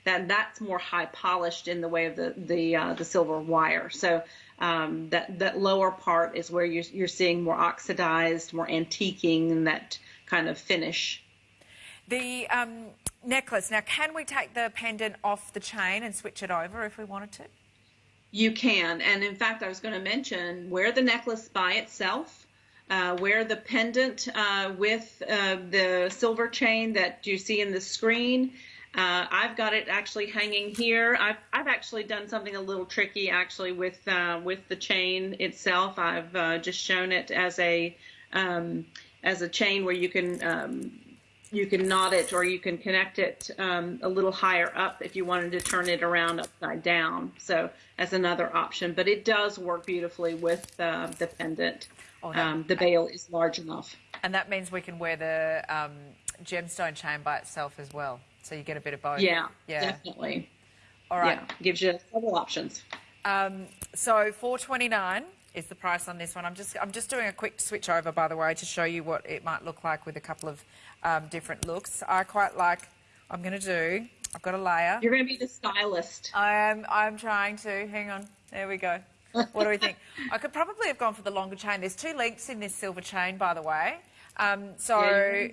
That's more high polished in the way of the silver wire. So that lower part is where you're seeing more oxidized, more antiquing, and that kind of finish. The necklace. Now, can we take the pendant off the chain and switch it over if we wanted to? You can. And in fact, I was going to mention, wear the necklace by itself. wear the pendant with the silver chain that you see in the screen. I've got it actually hanging here. I've actually done something a little tricky actually with the chain itself. I've just shown it as a chain where you can knot it, or you can connect it a little higher up if you wanted to turn it around upside down. So as another option, but it does work beautifully with the pendant. The bail is large enough. And that means we can wear the gemstone chain by itself as well. So you get a bit of both. Yeah, definitely. All right. Yeah, gives you several options. So $4.29 is the price on this one. I'm just doing a quick switch over, by the way, to show you what it might look like with a couple of different looks. I quite like. I've got a layer. You're going to be the stylist. I'm trying to. Hang on. There we go. What do we think? I could probably have gone for the longer chain. There's 2 lengths in this silver chain, by the way. There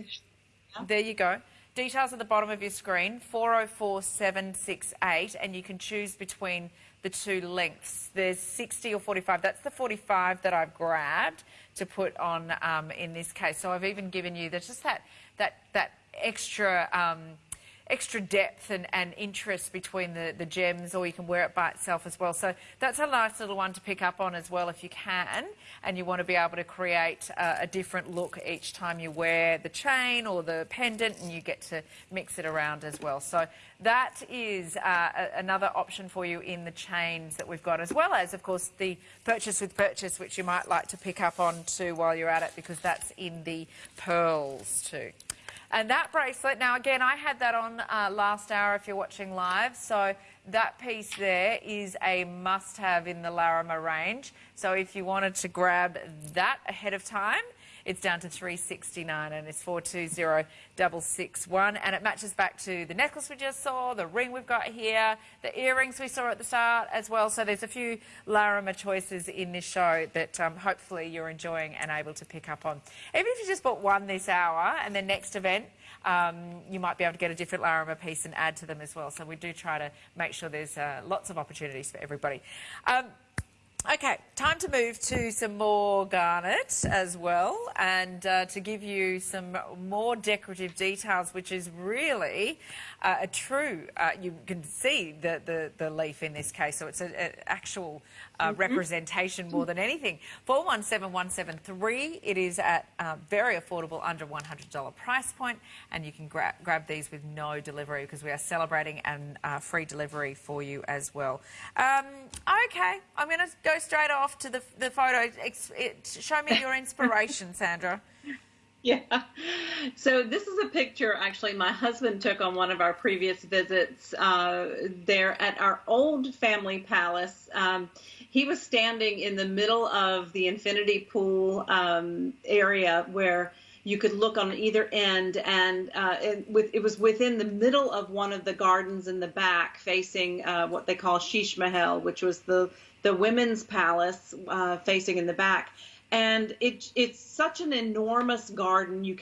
you go. Details at the bottom of your screen, 404768, and you can choose between the 2 lengths. There's 60 or 45. That's the 45 that I've grabbed to put on in this case. So I've even given you just that extra depth and interest between the gems, or you can wear it by itself as well. So that's a nice little one to pick up on as well if you can, and you want to be able to create a different look each time you wear the chain or the pendant, and you get to mix it around as well. So that is another option for you in the chains that we've got, as well as, of course, the purchase with purchase, which you might like to pick up on too while you're at it, because that's in the pearls too. And that bracelet, now again, I had that on last hour if you're watching live, so that piece there is a must-have in the Larimer range. So if you wanted to grab that ahead of time, it's down to $369 and it's $420,661, and it matches back to the necklace we just saw, the ring we've got here, the earrings we saw at the start as well. So there's a few Larimer choices in this show that hopefully you're enjoying and able to pick up on. Even if you just bought one this hour, and then next event you might be able to get a different Larimer piece and add to them as well. So we do try to make sure there's lots of opportunities for everybody. Okay, time to move to some more garnet as well, and to give you some more decorative details, which is really a true, you can see the leaf in this case, so it's an actual representation more than anything. 417173, it is at very affordable, under $100 price point, and you can grab these with no delivery, because we are celebrating and free delivery for you as well. Okay, I'm going to go straight off to the photo. Show me your inspiration, Sandra. Yeah. So this is a picture actually my husband took on one of our previous visits there at our old family palace. He was standing in the middle of the infinity pool area where you could look on either end, and it was within the middle of one of the gardens in the back, facing what they call Sheesh Mahal, which was the women's palace facing in the back. And it's such an enormous garden. You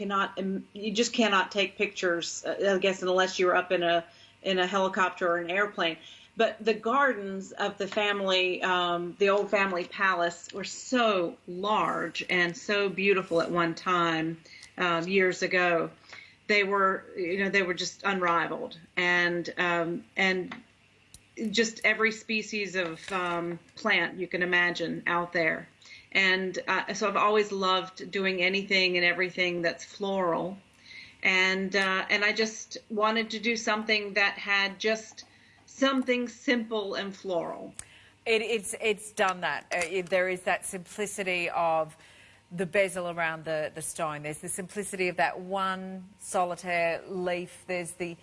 just cannot take pictures, I guess, unless you're up in a helicopter or an airplane. But the gardens of the family, the old family palace, were so large and so beautiful at one time, years ago. They were just unrivaled, and just every species of plant you can imagine out there. And so I've always loved doing anything and everything that's floral, and I just wanted to do something that had just something simple and floral. It's done that. There is that simplicity of the bezel around the stone. There's the simplicity of that one solitaire leaf. There's the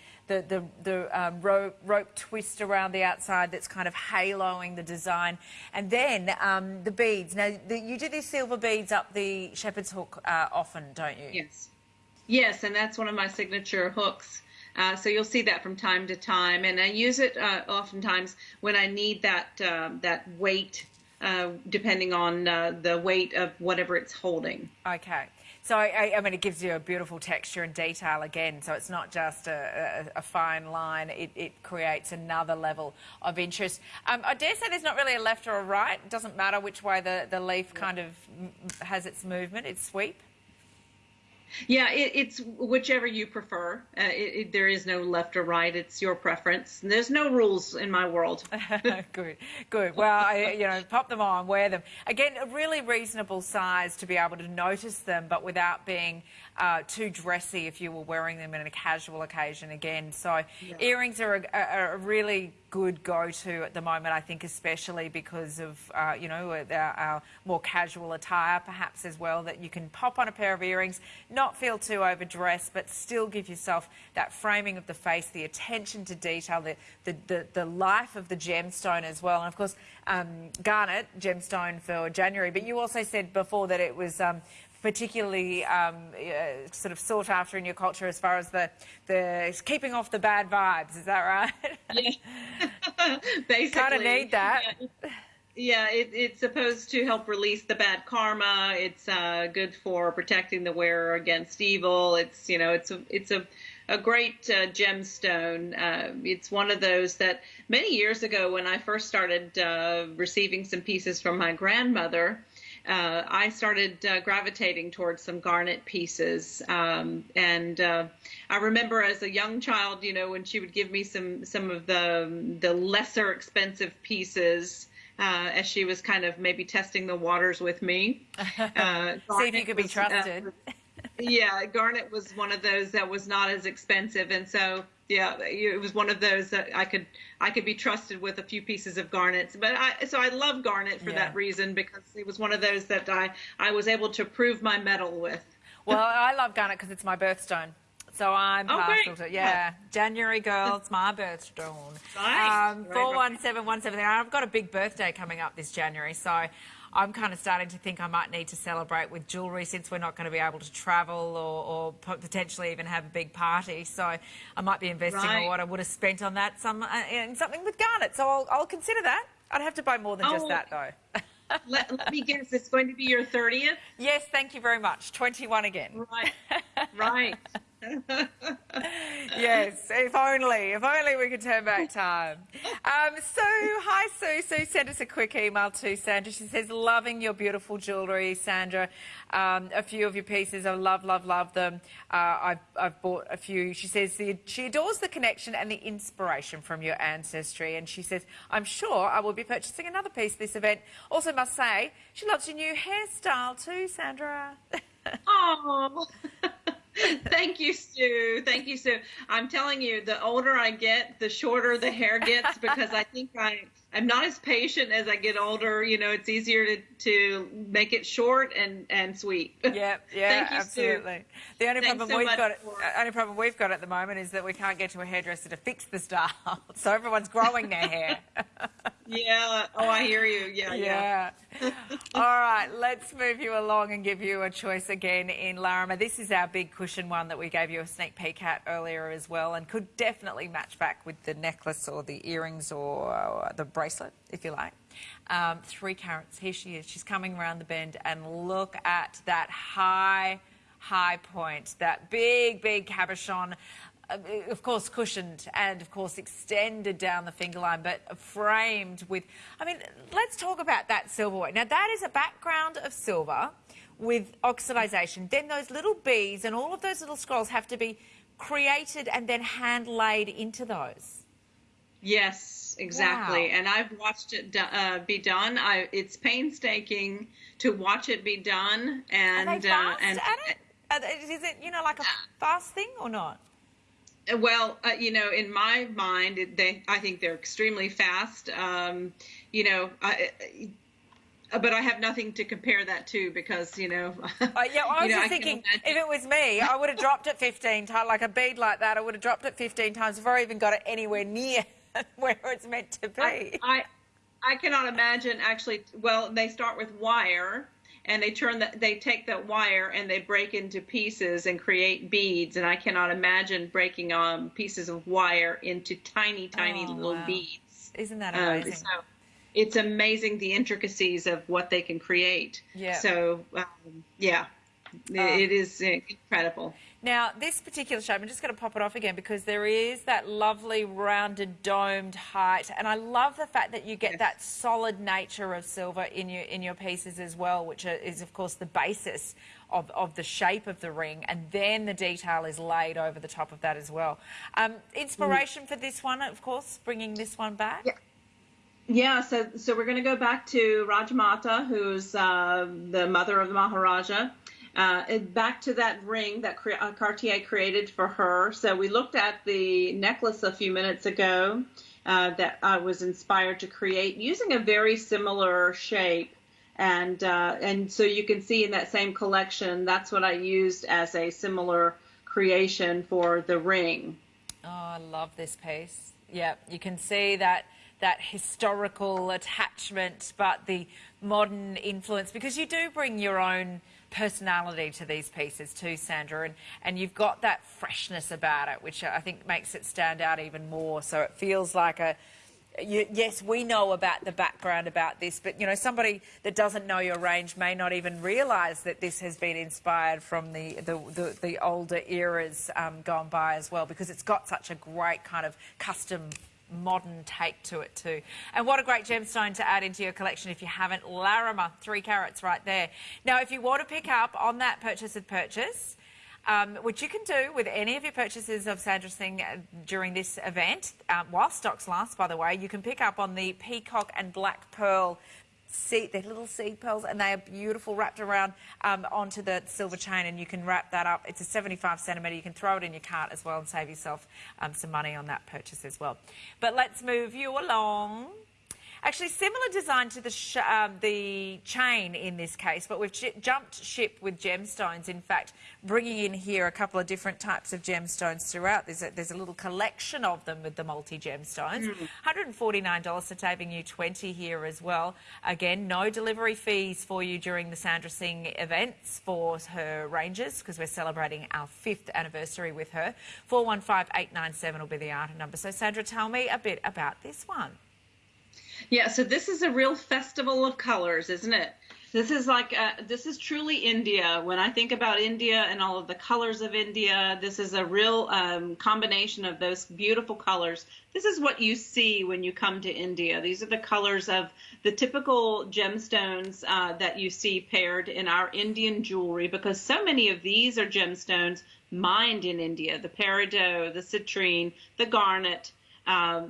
rope twist around the outside that's kind of haloing the design. And then the beads. Now, you do these silver beads up the shepherd's hook often, don't you? Yes. Yes, and that's one of my signature hooks. So you'll see that from time to time. And I use it oftentimes when I need that weight, depending on the weight of whatever it's holding. Okay. So, I mean, it gives you a beautiful texture and detail again. So it's not just a fine line. It creates another level of interest. I dare say there's not really a left or a right. It doesn't matter which way the leaf kind of has its movement, its sweep. Yeah, it's whichever you prefer. There is no left or right. It's your preference. There's no rules in my world. Good, good. Well, pop them on, wear them. Again, a really reasonable size to be able to notice them, but without being too dressy if you were wearing them in a casual occasion again. So earrings are a really good go-to at the moment, I think, especially because of, our more casual attire perhaps as well, that you can pop on a pair of earrings, not feel too overdressed, but still give yourself that framing of the face, the attention to detail, the life of the gemstone as well. And, of course, garnet, gemstone for January. But you also said before that it was particularly sort of sought after in your culture as far as the keeping off the bad vibes. Is that right? Yeah. Basically. Kind of need that. Yeah, it's supposed to help release the bad karma. It's good for protecting the wearer against evil. It's a great gemstone. It's one of those that many years ago, when I first started receiving some pieces from my grandmother, I started gravitating towards some garnet pieces. And I remember as a young child, when she would give me some of the lesser expensive pieces, as she was kind of maybe testing the waters with me. See if you could be trusted. Yeah, garnet was one of those that was not as expensive. And so, yeah, it was one of those that I could be trusted with a few pieces of garnets. But I love garnet for that reason, because it was one of those that I was able to prove my mettle with. Well, I love garnet because it's my birthstone. So I'm partial to it. Yeah, January girl, it's my birthstone. Nice. 41717. I've got a big birthday coming up this January, so I'm kind of starting to think I might need to celebrate with jewellery, since we're not going to be able to travel or potentially even have a big party. So I might be investing what I would have spent on that in something with garnet. So I'll consider that. I'd have to buy more than just that, though. Let me guess, it's going to be your 30th? Yes, thank you very much. 21 again. Right. Yes, if only we could turn back time. Hi Sue. Sue sent us a quick email to Sandra. She says, loving your beautiful jewellery, Sandra. A few of your pieces, I love them. I've bought a few. She says she adores the connection and the inspiration from your ancestry, and she says, I'm sure I will be purchasing another piece this event. Also must say, she loves your new hairstyle too, Sandra. Oh. Thank you, Sue. Thank you, Sue. I'm telling you, the older I get, the shorter the hair gets, because I think I'm not as patient as I get older. It's easier to make it short and sweet. Yeah, Thank you, absolutely. Sue. The only problem we've got at the moment is that we can't get to a hairdresser to fix the style, so everyone's growing their hair. Yeah. Oh, I hear you. Yeah. All right, let's move you along and give you a choice again in Larimer. This is our big cushion one that we gave you a sneak peek at earlier as well, and could definitely match back with the necklace or the earrings or the bracelet, if you like. 3 carats. Here she is. She's coming around the bend, and look at that high point, that big cabochon. Of course, cushioned and, of course, extended down the finger line, but framed with... let's talk about that silverware. Now, that is a background of silver with oxidisation. Then those little beads and all of those little scrolls have to be created and then hand-laid into those. Yes, exactly. Wow. And I've watched it be done. It's painstaking to watch it be done. And, are they fast at it? Is it, like a fast thing or not? Well, in my mind, I think they're extremely fast. But I have nothing to compare that to, because, I was just thinking, if it was me, I would have dropped it 15 times, like a bead like that. I would have dropped it 15 times before I even got it anywhere near where it's meant to be. I cannot imagine, actually. Well, they start with wire. And they take that wire and they break into pieces and create beads. And I cannot imagine breaking pieces of wire into tiny little beads. Isn't that amazing? So it's amazing the intricacies of what they can create. Yeah. So, it is incredible. Now, this particular shape, I'm just going to pop it off again because there is that lovely rounded domed height, and I love the fact that you get that solid nature of silver in your pieces as well, which is of course the basis of the shape of the ring, and then the detail is laid over the top of that as well. Inspiration for this one, of course, bringing this one back. Yeah, so we're going to go back to Rajmata, who's the mother of the Maharaja. Back to that ring that Cartier created for her. So we looked at the necklace a few minutes ago that I was inspired to create using a very similar shape. And so you can see in that same collection, that's what I used as a similar creation for the ring. Oh, I love this piece. Yeah, you can see that historical attachment, but the modern influence, because you do bring your own personality to these pieces too, Sandra, and you've got that freshness about it, which I think makes it stand out even more. So it feels like yes, we know about the background about this, but, somebody that doesn't know your range may not even realise that this has been inspired from the older eras gone by as well, because it's got such a great kind of custom modern take to it too. And what a great gemstone to add into your collection if you haven't. Larimer, 3 carats right there. Now, if you want to pick up on that purchase of purchase, which you can do with any of your purchases of Sandra Singh during this event, while stocks last, by the way, you can pick up on the peacock and black pearl they're little seed pearls, and they are beautiful, wrapped around onto the silver chain, and you can wrap that up. It's a 75 centimetre. You can throw it in your cart as well and save yourself some money on that purchase as well. But let's move you along. Actually, similar design to the chain in this case, but we've jumped ship with gemstones. In fact, bringing in here a couple of different types of gemstones throughout. There's a little collection of them with the multi-gemstones. $149, so saving you $20 here as well. Again, no delivery fees for you during the Sandra Singh events for her ranges, because we're celebrating our 5th anniversary with her. 415897 will be the item number. So, Sandra, tell me a bit about this one. Yeah, so this is a real festival of colors, isn't it? This is truly India. When I think about India and all of the colors of India, this is a real combination of those beautiful colors. This is what you see when you come to India. These are the colors of the typical gemstones that you see paired in our Indian jewelry, because so many of these are gemstones mined in India. The peridot, the citrine, the garnet,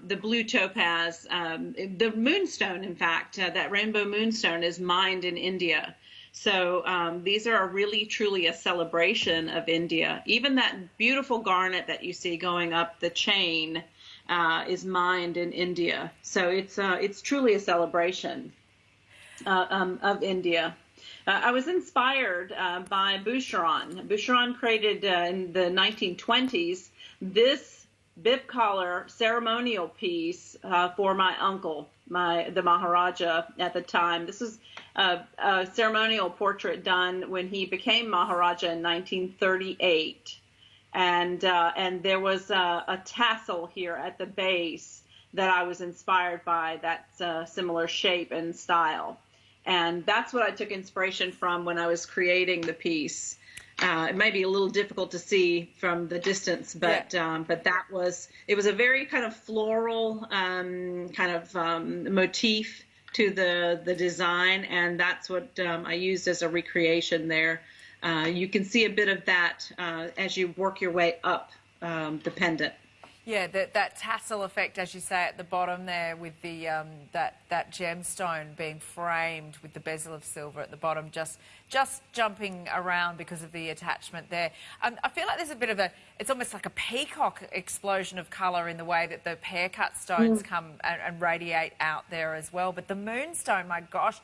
the blue topaz, the moonstone, in fact, that rainbow moonstone is mined in India. So these are really, truly a celebration of India. Even that beautiful garnet that you see going up the chain is mined in India. So it's truly a celebration of India. I was inspired by Boucheron. Boucheron created in the 1920s this bib collar ceremonial piece for my uncle, the Maharaja at the time. This is a ceremonial portrait done when he became Maharaja in 1938. And there was a tassel here at the base that I was inspired by, that similar shape and style. And that's what I took inspiration from when I was creating the piece. It may be a little difficult to see from the distance, but it was a very kind of floral motif to the design, and that's what I used as a recreation there. You can see a bit of that as you work your way up the pendant. Yeah, that tassel effect, as you say, at the bottom there, with the that gemstone being framed with the bezel of silver at the bottom, just jumping around because of the attachment there. I feel like there's a bit of it's almost like a peacock explosion of colour in the way that the pear cut stones come and radiate out there as well. But the moonstone, my gosh.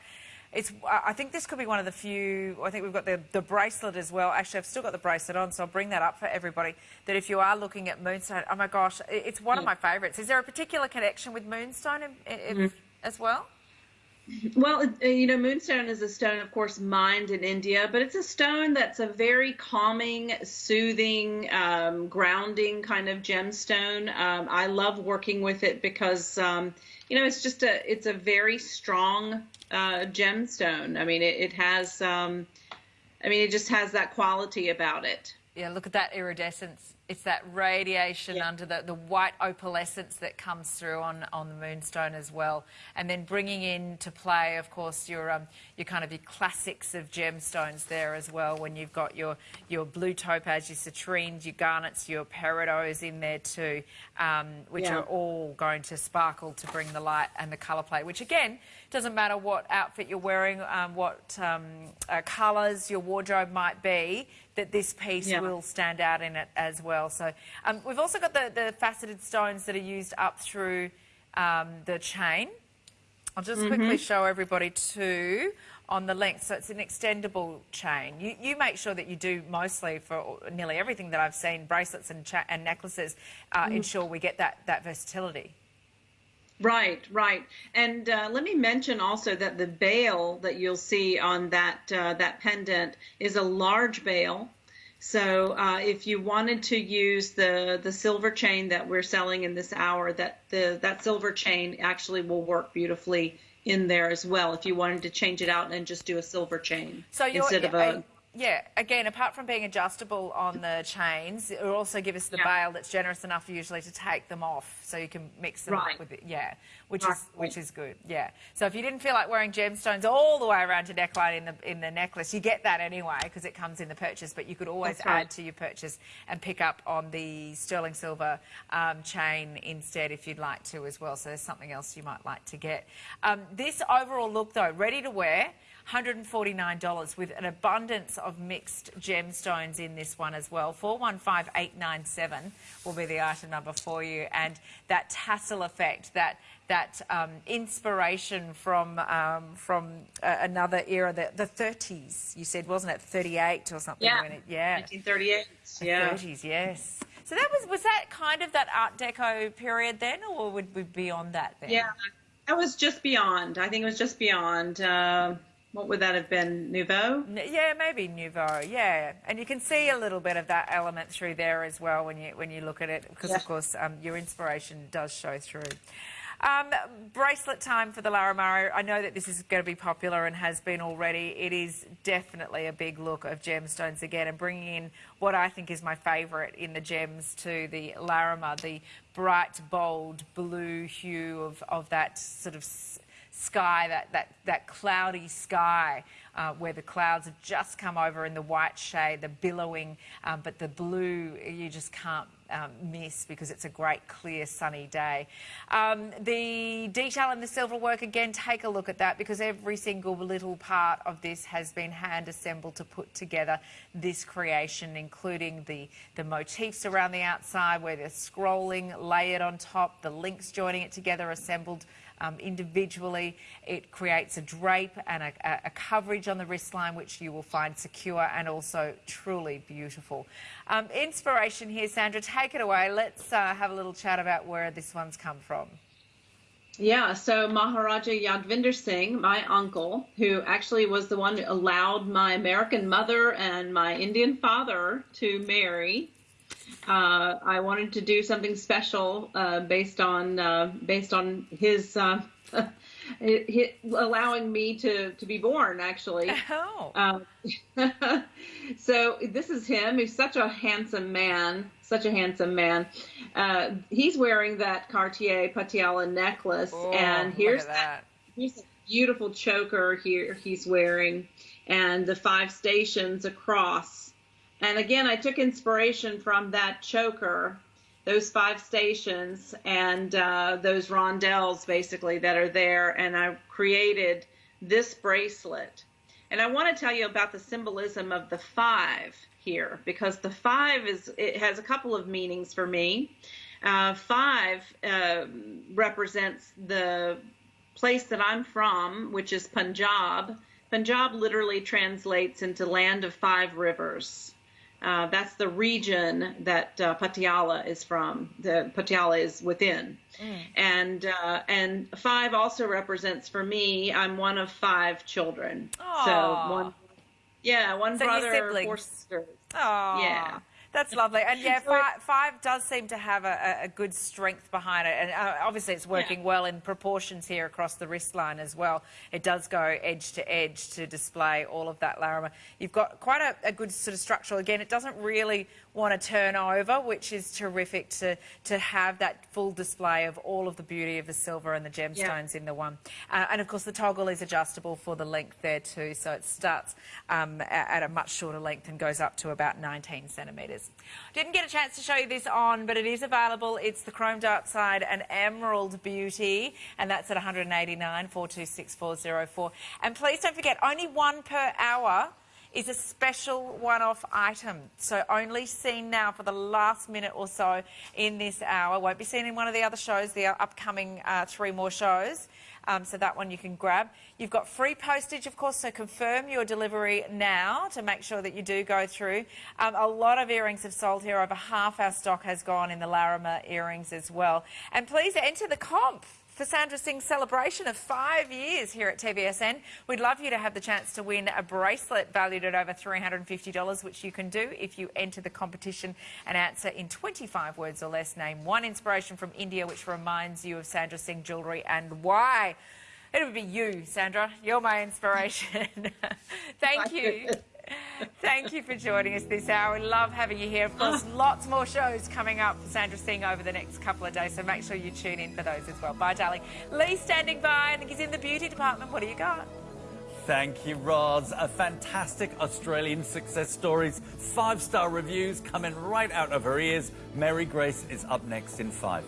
I think this could be one of the few. I think we've got the bracelet as well. Actually, I've still got the bracelet on, so I'll bring that up for everybody. That if you are looking at moonstone, oh my gosh, it's one of my favourites. Is there a particular connection with moonstone as well? Well, moonstone is a stone, of course, mined in India, but it's a stone that's a very calming, soothing, grounding kind of gemstone. I love working with it because, it's a very strong gemstone. I mean, it has I mean, it just has that quality about it. Yeah, look at that iridescence. It's that radiation under the white opalescence that comes through on the moonstone as well. And then bringing into play, of course, your kind of your classics of gemstones there as well, when you've got your blue topaz, your citrines, your garnets, your peridots in there too, which are all going to sparkle to bring the light and the colour play, which again, doesn't matter what outfit you're wearing, what colours your wardrobe might be, that this piece will stand out in it as well. So we've also got the faceted stones that are used up through the chain. I'll just quickly show everybody too on the length. So it's an extendable chain. You make sure that you do mostly for nearly everything that I've seen, bracelets and necklaces, ensure we get that versatility. Right. And let me mention also that the bail that you'll see on that pendant is a large bail. So if you wanted to use the silver chain that we're selling in this hour, that silver chain actually will work beautifully in there as well. If you wanted to change it out and just do a silver chain instead of a... Yeah, again, apart from being adjustable on the chains, it will also give us the bail that's generous enough usually to take them off, so you can mix them up with it. Yeah, which is good. Yeah. So if you didn't feel like wearing gemstones all the way around your neckline in the necklace, you get that anyway because it comes in the purchase. But you could always add to your purchase and pick up on the sterling silver chain instead if you'd like to as well. So there's something else you might like to get. This overall look though, ready to wear. $149 with an abundance of mixed gemstones in this one as well. 415897 will be the item number for you, and that tassel effect, that inspiration from another era, the 30s. You said, wasn't it 38 or something? Yeah, when it, yeah, 1938. The 30s, yes. So that was that kind of that Art Deco period then, or would we be beyond that then? Yeah, that was just beyond. I think it was just beyond. What would that have been? Nouveau? Yeah, maybe Nouveau. Yeah, and you can see a little bit of that element through there as well when you look at it, because of course your inspiration does show through. Bracelet time for the Laramari. I know that this is going to be popular and has been already. It is definitely a big look of gemstones again, and bringing in what I think is my favourite in the gems to the Larama, the bright, bold blue hue of that sort of sky, that cloudy sky where the clouds have just come over in the white shade, the billowing, but the blue you just can't miss because it's a great, clear, sunny day. The detail in the silver work, again, take a look at that because every single little part of this has been hand assembled to put together this creation, including the motifs around the outside where they're scrolling, layered on top, the links joining it together, assembled individually. It creates a drape and a coverage on the wristline which you will find secure and also truly beautiful. Inspiration here, Sandra, take it away. Let's have a little chat about where this one's come from. Yeah, so Maharaja Yadvinder Singh, my uncle, who actually was the one who allowed my American mother and my Indian father to marry. I wanted to do something special based on his allowing me to be born, actually. Oh. So this is him. He's such a handsome man. He's wearing that Cartier Patiala necklace, and here's here's a beautiful choker here he's wearing, and the 5 stations across. And again, I took inspiration from that choker, those 5 stations, and those rondelles basically that are there, and I created this bracelet. And I want to tell you about the symbolism of the 5 here, because the 5 it has a couple of meanings for me. 5 represents the place that I'm from, which is Punjab. Punjab literally translates into land of 5 rivers. That's the region that Patiala is from. The Patiala is within. And 5 also represents, for me, I'm one of 5 children. Aww. So one brother, 4 sisters. Oh, yeah. That's lovely. And yeah, five does seem to have a good strength behind it. And obviously it's working well in proportions here across the wrist line as well. It does go edge to edge to display all of that Larimer. You've got quite a good sort of structural. Again, it doesn't really want to turn over, which is terrific to have that full display of all of the beauty of the silver and the gemstones in the one. And of course the toggle is adjustable for the length there too, so it starts at a much shorter length and goes up to about 19 centimetres. Didn't get a chance to show you this on, but it is available. It's the Chrome Dark Side and Emerald Beauty, and that's at 189 426 404. And please don't forget, only one per hour is a special one-off item. So only seen now for the last minute or so in this hour. Won't be seen in one of the other shows, the upcoming 3 more shows. So that one you can grab. You've got free postage, of course, so confirm your delivery now to make sure that you do go through. A lot of earrings have sold here. Over half our stock has gone in the Larimer earrings as well. And please enter the comp for Sandra Singh's celebration of 5 years here at TVSN. We'd love you to have the chance to win a bracelet valued at over $350, which you can do if you enter the competition and answer in 25 words or less. Name one inspiration from India which reminds you of Sandra Singh jewellery and why. It would be you, Sandra. You're my inspiration. Thank you. Thank you for joining us this hour. We love having you here. Of course, lots more shows coming up for Sandra Singh over the next couple of days, so make sure you tune in for those as well. Bye, darling. Lee's standing by. I think he's in the beauty department. What do you got? Thank you, Roz. A fantastic Australian success stories. 5-star reviews coming right out of her ears. Mary Grace is up next in 5.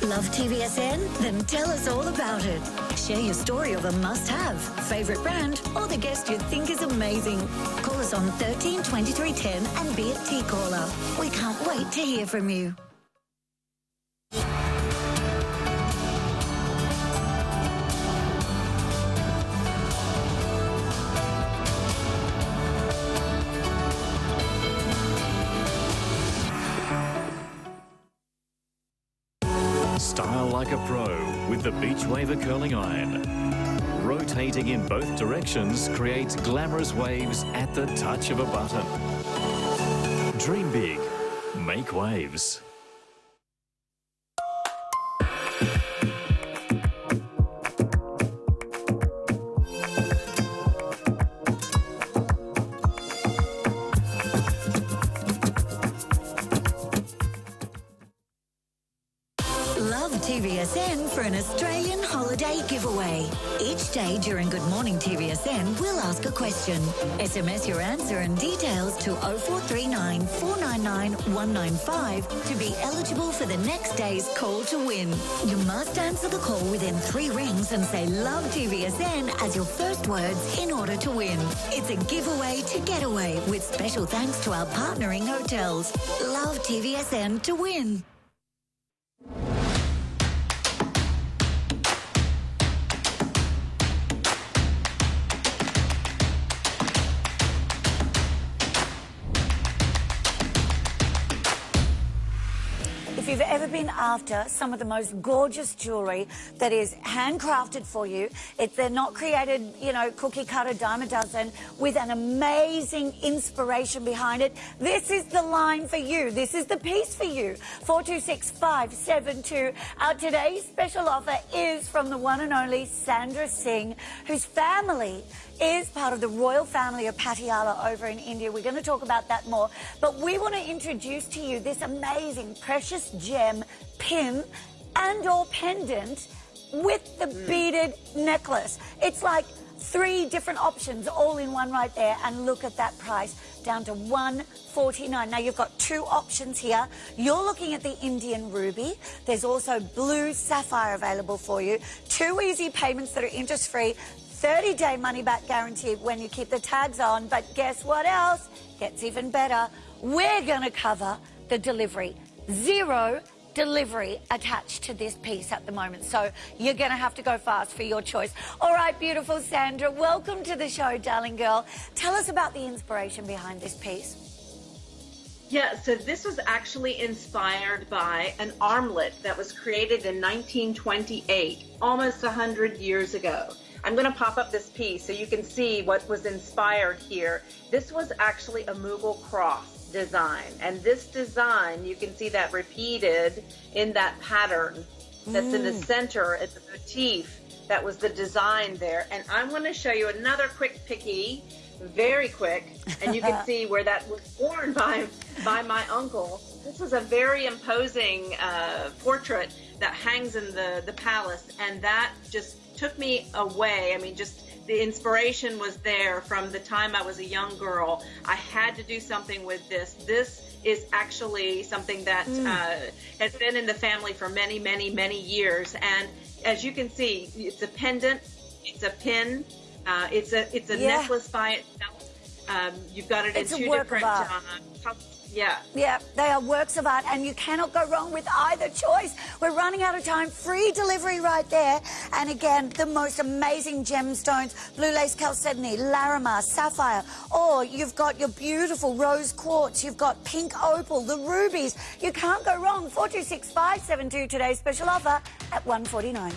Love TVSN? Then tell us all about it. Share your story of a must-have, favourite brand, or the guest you think is amazing. Call us on 13 23 10 and be a T-caller. We can't wait to hear from you. Style like a pro with the Beach Waver curling iron. Rotating in both directions creates glamorous waves at the touch of a button. Dream big, make waves. Love TVSN for an Australian holiday giveaway. Each day during Good Morning TVSN, we'll ask a question. SMS your answer and details to 0439 499 195 to be eligible for the next day's call to win. You must answer the call within 3 rings and say Love TVSN as your first words in order to win. It's a giveaway to get away with special thanks to our partnering hotels. Love TVSN to win. If you've ever been after some of the most gorgeous jewellery that is handcrafted for you, they're not created, cookie cutter, dime a dozen, with an amazing inspiration behind it, this is the line for you. This is the piece for you. 426572. Our today's special offer is from the one and only Sandra Singh, whose family is part of the royal family of Patiala over in India. We're going to talk about that more. But we want to introduce to you this amazing precious gem pin and or pendant with the beaded necklace. It's like 3 different options all in one right there. And look at that price, down to $149. Now you've got 2 options here. You're looking at the Indian ruby. There's also blue sapphire available for you. 2 easy payments that are interest-free. 30-day money-back guarantee when you keep the tags on. But guess what else? Gets even better. We're going to cover the delivery. 0 delivery attached to this piece at the moment. So you're going to have to go fast for your choice. All right, beautiful Sandra, welcome to the show, darling girl. Tell us about the inspiration behind this piece. Yeah, so this was actually inspired by an armlet that was created in 1928, almost 100 years ago. I'm going to pop up this piece so you can see what was inspired here. This was actually a Mughal cross design, and this design, you can see that repeated in that pattern that's in the center. It's a motif that was the design there. And I'm going to show you another quick picky, very quick, and you can see where that was worn by my uncle. This was a very imposing portrait that hangs in the palace, and that just took me away. I mean, just the inspiration was there from the time I was a young girl. I had to do something with this. This is actually something that has been in the family for many, many, many years. And as you can see, it's a pendant, it's a pin, it's a necklace by itself. You've got it in two different colors. Yeah, they are works of art, and you cannot go wrong with either choice. We're running out of time. Free delivery right there. And again, the most amazing gemstones, blue lace chalcedony, larimar, sapphire, or you've got your beautiful rose quartz, you've got pink opal, the rubies. You can't go wrong. 426572 today's special offer at $149.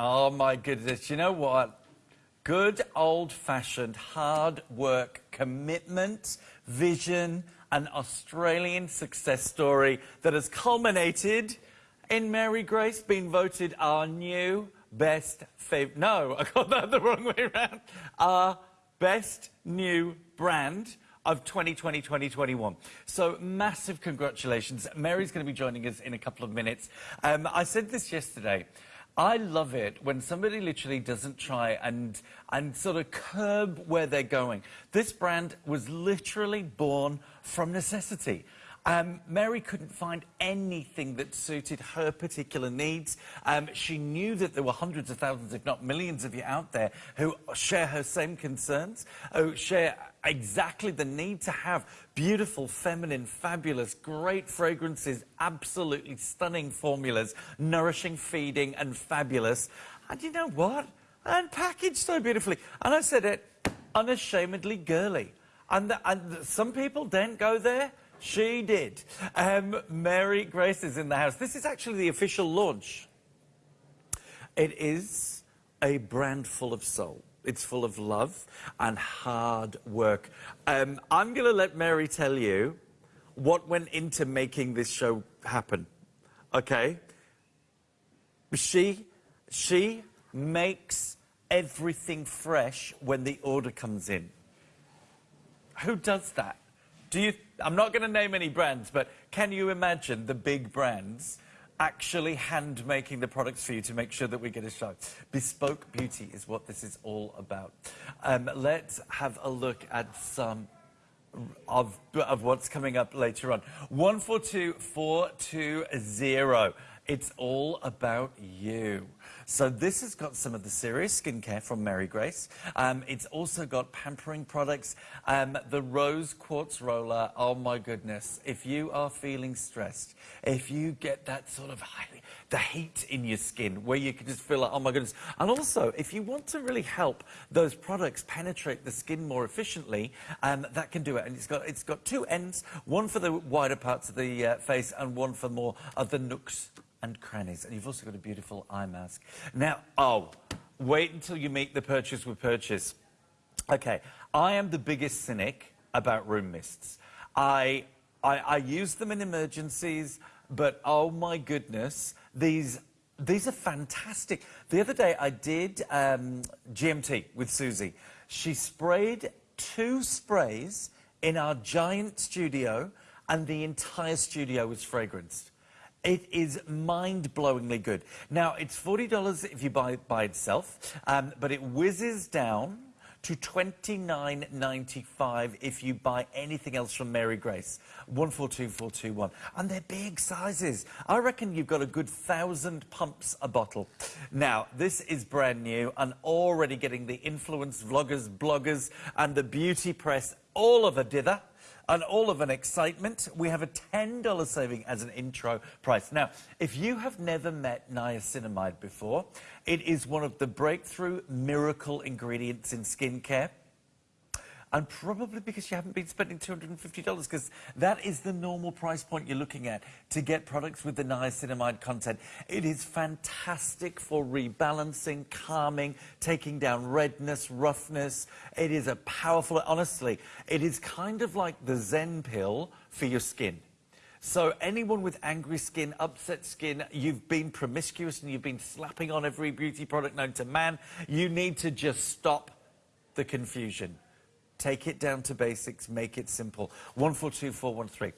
Oh, my goodness. You know what? Good old-fashioned hard work, commitment, vision, an Australian success story that has culminated in Mary Grace being voted our new best favorite. No, I got that the wrong way around. Our best new brand of 2020-2021. So massive congratulations. Mary's going to be joining us in a couple of minutes. I said this yesterday. I love it when somebody literally doesn't try and sort of curb where they're going. This brand was literally born from necessity. Mary couldn't find anything that suited her particular needs. She knew that there were hundreds of thousands, if not millions of you out there who share her same concerns, who share exactly the need to have beautiful, feminine, fabulous, great fragrances, absolutely stunning formulas, nourishing, feeding, and fabulous. And you know what? And packaged so beautifully. And I said it, unashamedly girly. And some people didn't go there. She did. Mary Grace is in the house. This is actually the official launch. It is a brand full of soul. It's full of love and hard work. I'm going to let Mary tell you what went into making this show happen. Okay? She makes everything fresh when the order comes in. Who does that? I'm not going to name any brands, but can you imagine the big brands actually hand-making the products for you to make sure that we get a show? Bespoke beauty is what this is all about. Let's have a look at some of what's coming up later on. 142420. It's all about you. So this has got some of the serious skincare from Mary Grace. It's also got pampering products. The rose quartz roller, oh my goodness. If you are feeling stressed, if you get that sort of the heat in your skin where you can just feel like, oh my goodness. And also, if you want to really help those products penetrate the skin more efficiently, that can do it. And it's got two ends, one for the wider parts of the face and one for more of the nooks and crannies. And you've also got a beautiful eye mask. Now, wait until you meet the purchase with purchase. Okay, I am the biggest cynic about room mists. I use them in emergencies, but oh my goodness, these These are fantastic. The other day I did GMT with Susie. She sprayed 2 sprays in our giant studio, and the entire studio was fragranced. It is mind-blowingly good. Now, it's $40 if you buy it by itself, but it whizzes down to $29.95 if you buy anything else from Mary Grace. 142421. And they're big sizes. I reckon you've got a good 1,000 pumps a bottle. Now, this is brand new and already getting the influence vloggers, bloggers, and the beauty press all of a dither and all of an excitement. We have a $10 saving as an intro price. Now, if you have never met niacinamide before, it is one of the breakthrough miracle ingredients in skincare. And probably because you haven't been spending $250, because that is the normal price point you're looking at to get products with the niacinamide content. It is fantastic for rebalancing, calming, taking down redness, roughness. It is a powerful, honestly, it is kind of like the Zen pill for your skin. So anyone with angry skin, upset skin, you've been promiscuous and you've been slapping on every beauty product known to man, you need to just stop the confusion. Take it down to basics, make it simple. 142413.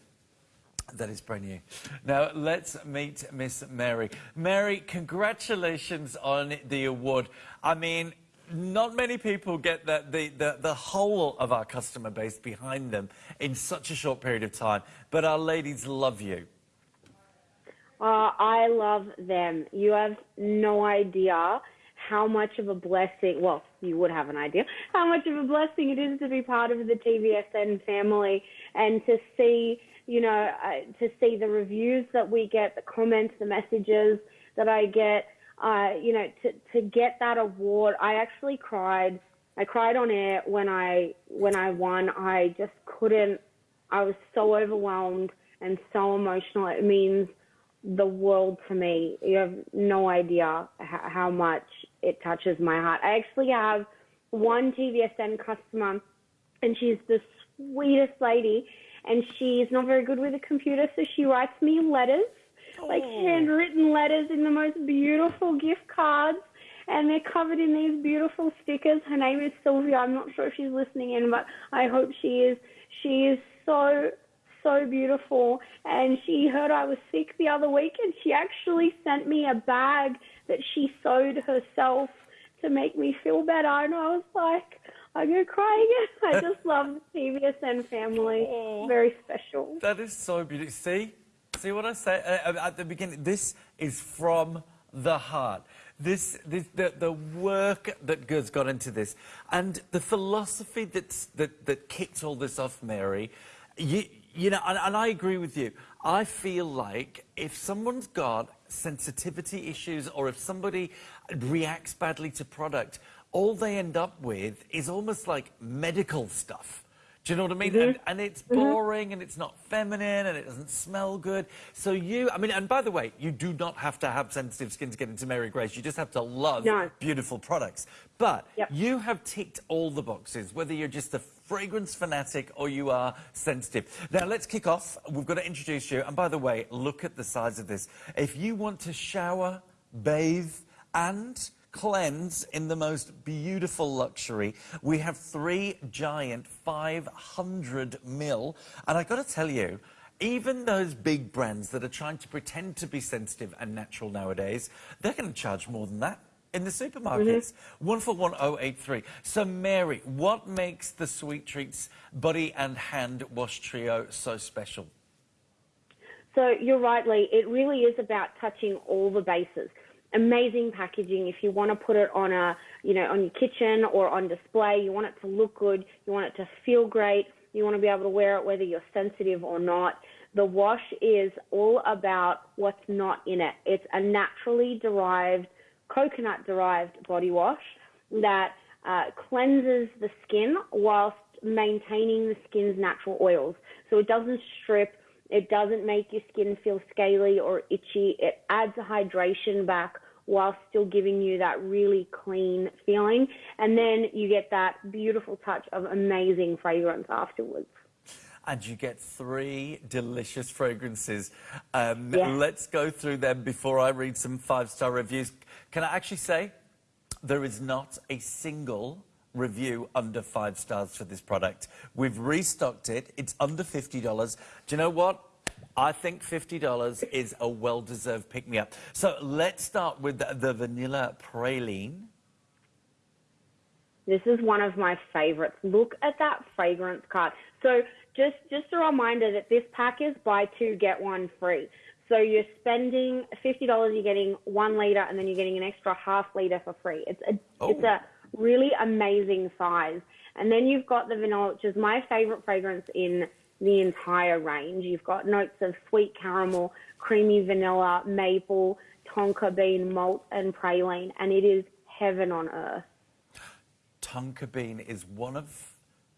That is brand new. Now, let's meet Miss Mary. Mary, congratulations on the award. I mean, not many people get the whole of our customer base behind them in such a short period of time, but our ladies love you. I love them. You have no idea how much of a blessing, well, you would have an idea, how much of a blessing it is to be part of the TVSN family and to see, to see the reviews that we get, the comments, the messages that I get, to get that award. I actually cried. I cried on air when I won. I just couldn't, I was so overwhelmed and so emotional. It means the world to me. You have no idea how much it touches my heart. I actually have one TVSN customer, and she's the sweetest lady, and she's not very good with a computer, so she writes me letters, like handwritten letters in the most beautiful gift cards, and they're covered in these beautiful stickers. Her name is Sylvia. I'm not sure if she's listening in, but I hope she is. She is so beautiful, and she heard I was sick the other week, and she actually sent me a bag that she sewed herself to make me feel better, and I was like, I'm going to cry again. I just love the TVSN family. Very special. That is so beautiful. See what I say at the beginning? This is from the heart. The work that has got into this, and the philosophy that kicked all this off, Mary. And I agree with you. I feel like if someone's got sensitivity issues or if somebody reacts badly to product, all they end up with is almost like medical stuff. Do you know what I mean? Mm-hmm. And it's boring and it's not feminine and it doesn't smell good. So and by the way, you do not have to have sensitive skin to get into Mary Grace. You just have to love beautiful products. But you have ticked all the boxes, whether you're just a fragrance fanatic or you are sensitive. Now, let's kick off. We've got to introduce you. And by the way, look at the size of this. If you want to shower, bathe, and cleanse in the most beautiful luxury, we have 3 giant 500 ml. And I got to tell you, even those big brands that are trying to pretend to be sensitive and natural nowadays, they're going to charge more than that in the supermarkets. 141083. So, Mary, what makes the Sweet Treats Body and Hand Wash Trio so special? So you're right, Lee. It really is about touching all the bases. Amazing packaging. If you want to put it on on your kitchen or on display, you want it to look good, you want it to feel great, you want to be able to wear it whether you're sensitive or not. The wash is all about what's not in it. It's a naturally derived, coconut-derived body wash that cleanses the skin whilst maintaining the skin's natural oils. So it doesn't strip. It doesn't make your skin feel scaly or itchy. It adds a hydration back while still giving you that really clean feeling. And then you get that beautiful touch of amazing fragrance afterwards. and you get 3 delicious fragrances. Yeah. Let's go through them before I read some 5-star reviews. Can I actually say there is not a single review under 5 stars for this product. We've restocked it. It's under $50. Do you know what? I think $50 is a well-deserved pick-me-up. So let's start with the vanilla praline. This is one of my favorites. Look at that fragrance card. So just a reminder that this pack is buy 2, get 1 free. So you're spending $50, you're getting 1 litre, and then you're getting an extra half litre for free. It's a really amazing size. And then you've got the vanilla, which is my favorite fragrance in the entire range. You've got notes of sweet caramel, creamy vanilla, maple, tonka bean, malt, and praline, and it is heaven on earth. Tonka bean is one of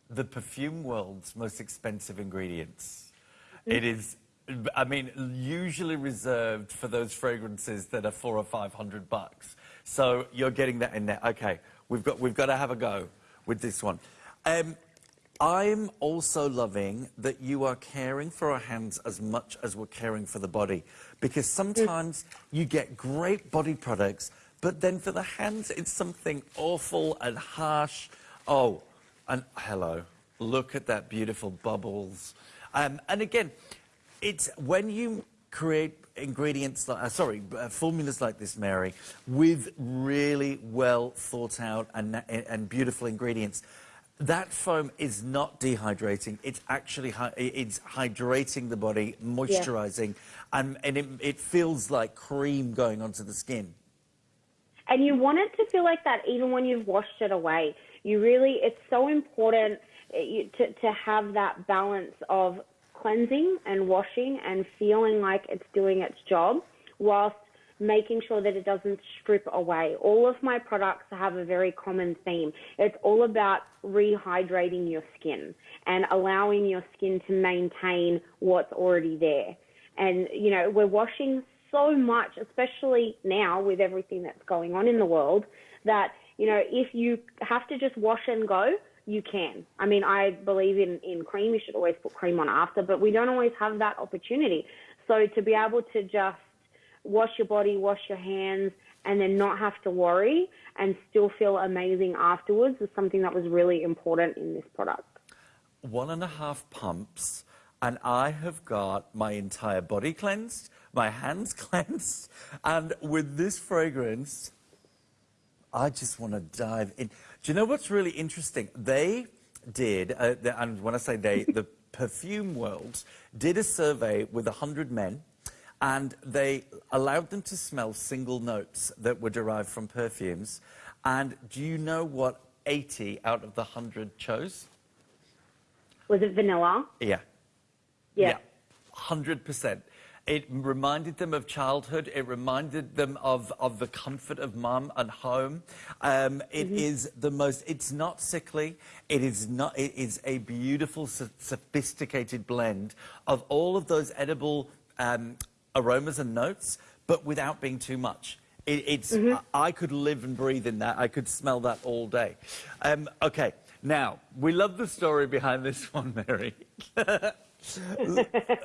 the perfume world's most expensive ingredients. It is, I mean, usually reserved for those fragrances that are $400 or $500. So you're getting that in there. Okay, we've got to have a go with this one. I'm also loving that you are caring for our hands as much as we're caring for the body, because sometimes you get great body products, but then for the hands, it's something awful and harsh. Oh, and hello, look at that beautiful bubbles. And again, it's when you create ingredients like, formulas like this, Mary, with really well thought out and beautiful ingredients, that foam is not dehydrating. It's actually it's hydrating the body, moisturizing, and it feels like cream going onto the skin. And you want it to feel like that even when you've washed it away. It's so important to have that balance of cleansing and washing and feeling like it's doing its job whilst making sure that it doesn't strip away. All of my products have a very common theme. It's all about rehydrating your skin and allowing your skin to maintain what's already there. And, we're washing so much, especially now with everything that's going on in the world, that, if you have to just wash and go, you can. I mean, I believe in cream. You should always put cream on after, but we don't always have that opportunity. So to be able to just wash your body, wash your hands, and then not have to worry and still feel amazing afterwards is something that was really important in this product. 1.5 pumps, and I have got my entire body cleansed, my hands cleansed, and with this fragrance, I just want to dive in. Do you know what's really interesting? They did, and when I say they, the perfume world did a survey with 100 men, and they allowed them to smell single notes that were derived from perfumes. And do you know what 80 out of the 100 chose? Was it vanilla? Yeah. Yeah. 100%. It reminded them of childhood. It reminded them of the comfort of mum and home. It is the most, it's not sickly. It is a beautiful, sophisticated blend of all of those edible aromas and notes, but without being too much. I could live and breathe in that. I could smell that all day. Okay, now, we love the story behind this one, Mary.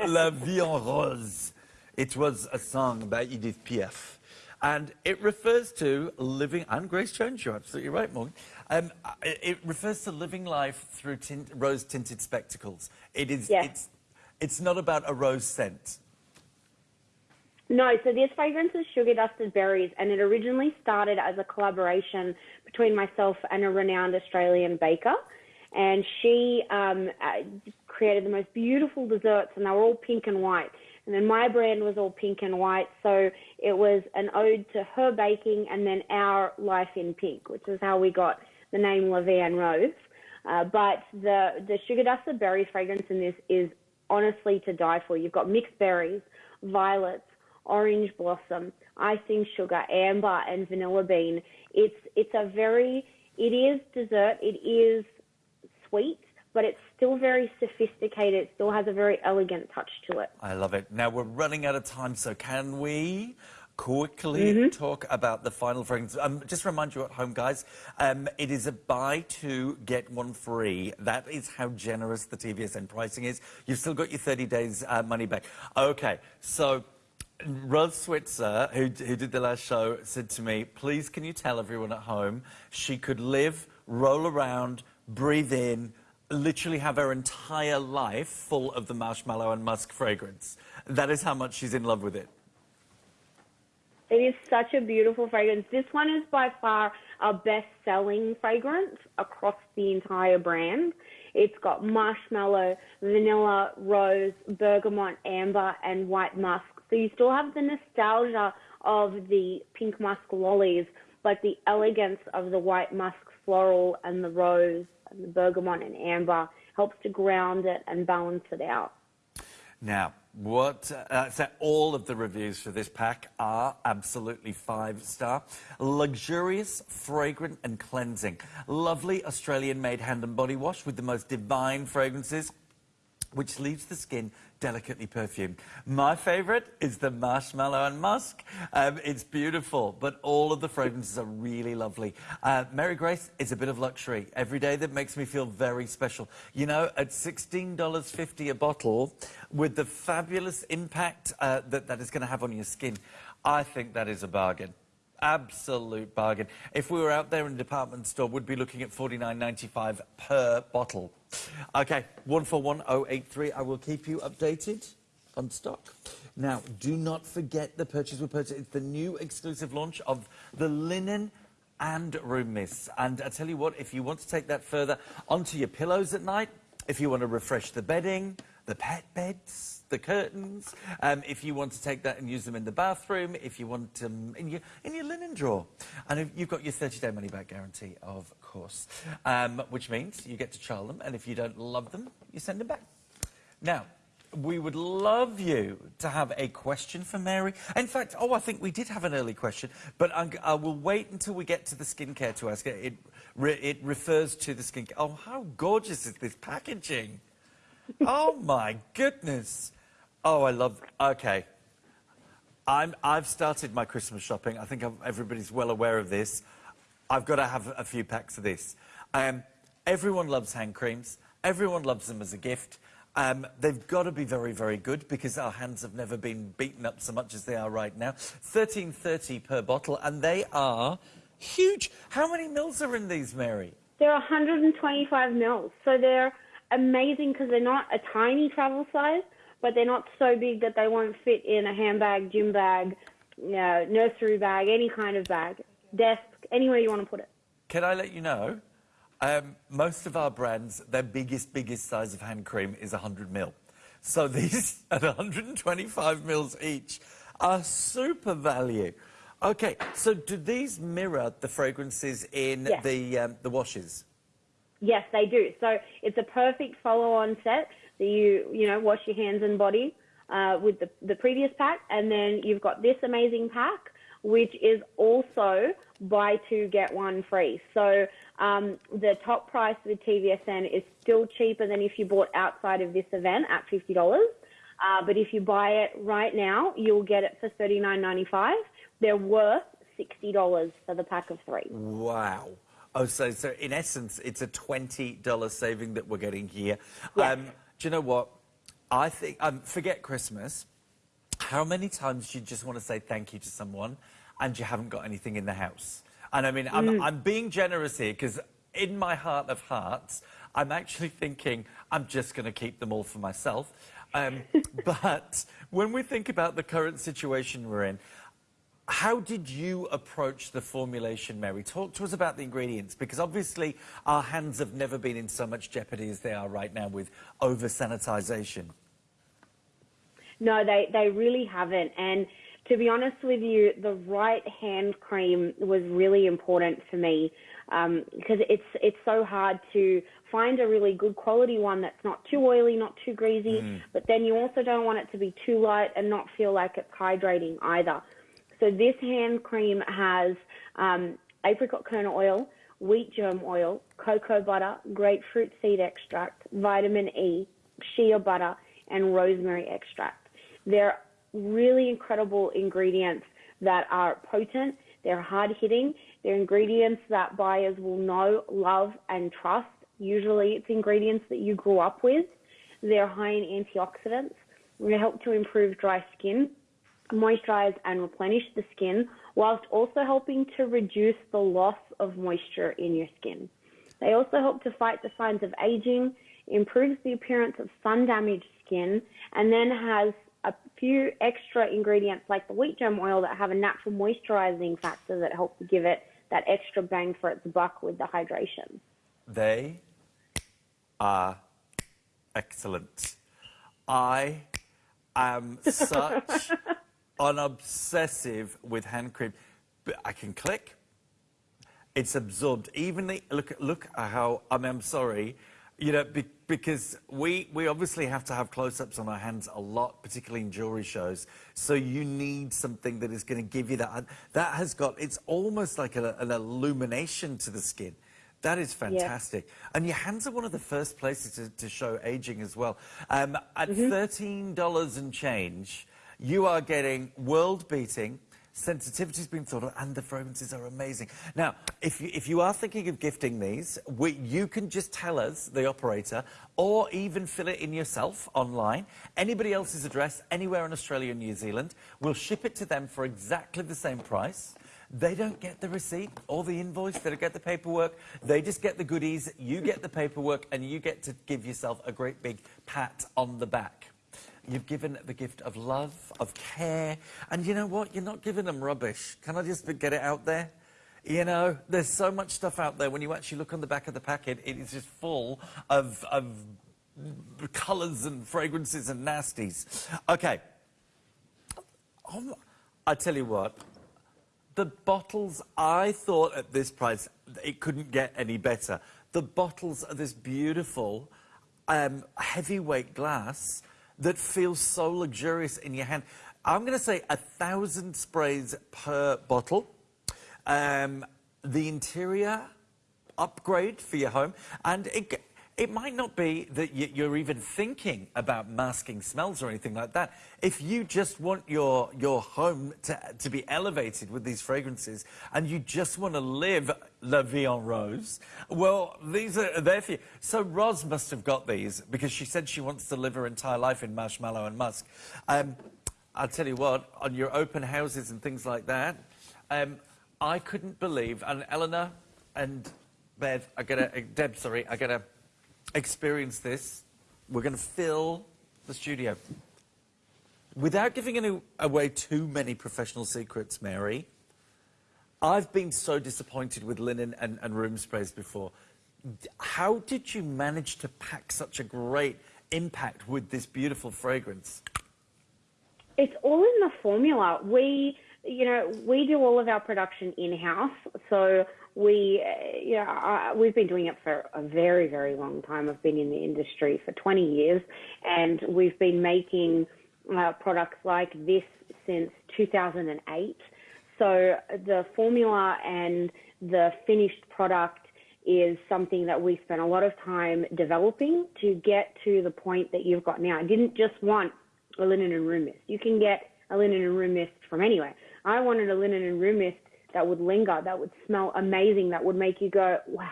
La Vie en Rose. It was a song by Edith Piaf. And it refers to living, and Grace Jones, you're absolutely right, Morgan. It refers to living life through rose-tinted spectacles. It's not about a rose scent. No, so this fragrance is Sugar Dusted Berries, and it originally started as a collaboration between myself and a renowned Australian baker. And she created the most beautiful desserts, and they were all pink and white. And then my brand was all pink and white, so it was an ode to her baking and then our life in pink, which is how we got the name La Vie en Rose. But the Sugar Dusted Berries fragrance in this is honestly to die for. You've got mixed berries, violets, orange blossom, icing sugar, amber, and vanilla bean. It is dessert, it is sweet, but it's still very sophisticated. It still has a very elegant touch to it. I love it. Now, we're running out of time, so can we quickly talk about the final fragrance. Just remind you at home, guys, it is a buy two, get one free. That is how generous the TVSN pricing is. You've still got your 30 days money back. Okay, so Rose Switzer, who did the last show, said to me, please can you tell everyone at home she could live, roll around, breathe in, literally have her entire life full of the marshmallow and musk fragrance. That is how much she's in love with it. It is such a beautiful fragrance. This one is by far our best-selling fragrance across the entire brand. It's got marshmallow, vanilla, rose, bergamot, amber, and white musk. So you still have the nostalgia of the pink musk lollies, but the elegance of the white musk floral and the rose and the bergamot and amber helps to ground it and balance it out. Now, so all of the reviews for this pack are absolutely 5-star. Luxurious, fragrant and cleansing. Lovely Australian-made hand and body wash with the most divine fragrances, which leaves the skin delicately perfumed. My favourite is the marshmallow and musk. It's beautiful, but all of the fragrances are really lovely. Mary Grace is a bit of luxury every day that makes me feel very special. You know, at $16.50 a bottle, with the fabulous impact that is going to have on your skin, I think that is a bargain. Absolute bargain. If we were out there in a department store, we'd be looking at $49.95 per bottle. Okay, 141083. I will keep you updated on stock. Now, do not forget the purchase with purchase. It's the new exclusive launch of the linen and room mists. And I tell you what, if you want to take that further onto your pillows at night, if you want to refresh the bedding, the pet beds, the curtains, if you want to take that and use them in the bathroom, if you want them in your linen drawer. And if you've got your 30-day money-back guarantee, of course, which means you get to trial them, and if you don't love them, you send them back. Now, we would love you to have a question for Mary. In fact, I think we did have an early question, but I will wait until we get to the skincare to ask it. It refers to the skincare. Oh, how gorgeous is this packaging? Oh, my goodness. Oh, I love... Okay. I've started my Christmas shopping. I think everybody's well aware of this. I've got to have a few packs of this. Everyone loves hand creams. Everyone loves them as a gift. They've got to be very, very good because our hands have never been beaten up so much as they are right now. $13.30 per bottle, and they are huge. How many mils are in these, Mary? They're 125 mils, so they're amazing because they're not a tiny travel size, but they're not so big that they won't fit in a handbag, gym bag, nursery bag, any kind of bag, desk, anywhere you want to put it. Can I let you know, most of our brands, their biggest size of hand cream is 100 mil. So these at 125 mils each are super value. Okay, so do these mirror the fragrances in Yes. the washes? Yes, they do. So it's a perfect follow-on set that you wash your hands and body with the previous pack, and then you've got this amazing pack, which is also buy two, get one free. So the top price with TVSN is still cheaper than if you bought outside of this event at $50. But if you buy it right now, you'll get it for $39.95. They're worth $60 for the pack of 3. Wow. Oh, so in essence, it's a $20 saving that we're getting here. Yes. Do you know what? I think, forget Christmas. How many times do you just want to say thank you to someone and you haven't got anything in the house? And I mean, I'm being generous here because in my heart of hearts, I'm actually thinking I'm just going to keep them all for myself. But when we think about the current situation we're in, how did you approach the formulation, Mary? Talk to us about the ingredients, because obviously our hands have never been in so much jeopardy as they are right now with over-sanitization. No, they really haven't. And to be honest with you, the right hand cream was really important for me because it's so hard to find a really good quality one that's not too oily, not too greasy, but then you also don't want it to be too light and not feel like it's hydrating either. So this hand cream has apricot kernel oil, wheat germ oil, cocoa butter, grapefruit seed extract, vitamin E, shea butter, and rosemary extract. They're really incredible ingredients that are potent, they're hard-hitting, they're ingredients that buyers will know, love, and trust. Usually it's ingredients that you grew up with. They're high in antioxidants. They help to improve dry skin, moisturize and replenish the skin, whilst also helping to reduce the loss of moisture in your skin. They also help to fight the signs of aging, improves the appearance of sun-damaged skin, and then has a few extra ingredients like the wheat germ oil that have a natural moisturizing factor that help to give it that extra bang for its buck with the hydration. They are excellent. I am such an obsessive with hand cream. But I can click. It's absorbed evenly. Look at how, I'm sorry, you know, because we obviously have to have close-ups on our hands a lot, particularly in jewelry shows. So you need something that is going to give you that. That has got, it's almost like an illumination to the skin. That is fantastic. Yes. And your hands are one of the first places to show aging as well. At $13 and change, you are getting world-beating. Sensitivity's been thought of, and the fragrances are amazing. Now, if you are thinking of gifting these, you can just tell us, the operator, or even fill it in yourself online. Anybody else's address, anywhere in Australia and New Zealand, we'll ship it to them for exactly the same price. They don't get the receipt or the invoice. They don't get the paperwork. They just get the goodies. You get the paperwork, and you get to give yourself a great big pat on the back. You've given the gift of love, of care, and you know what? You're not giving them rubbish. Can I just get it out there? You know, there's so much stuff out there. When you actually look on the back of the packet, it is just full of colours and fragrances and nasties. Okay. I tell you what, the bottles, I thought at this price, it couldn't get any better. The bottles are this beautiful, heavyweight glass that feels so luxurious in your hand. I'm going to say 1,000 sprays per bottle. The interior upgrade for your home. And it might not be that you're even thinking about masking smells or anything like that. If you just want your home to be elevated with these fragrances and you just want to live La Vie en Rose, well, these are there for you. So Roz must have got these because she said she wants to live her entire life in marshmallow and musk. I'll tell you what, on your open houses and things like that, I couldn't believe, and Eleanor and Deb, I gotta experience this. We're going to fill the studio. Without giving away too many professional secrets, Mary, I've been so disappointed with linen and room sprays before. How did you manage to pack such a great impact with this beautiful fragrance? It's all in the formula. We do all of our production in-house, so we've been doing it for a very, very long time. I've been in the industry for 20 years, and we've been making products like this since 2008. So the formula and the finished product is something that we spent a lot of time developing to get to the point that you've got now. I didn't just want a linen and room mist. You can get a linen and room mist from anywhere. I wanted a linen and room mist that would linger, that would smell amazing, that would make you go, wow,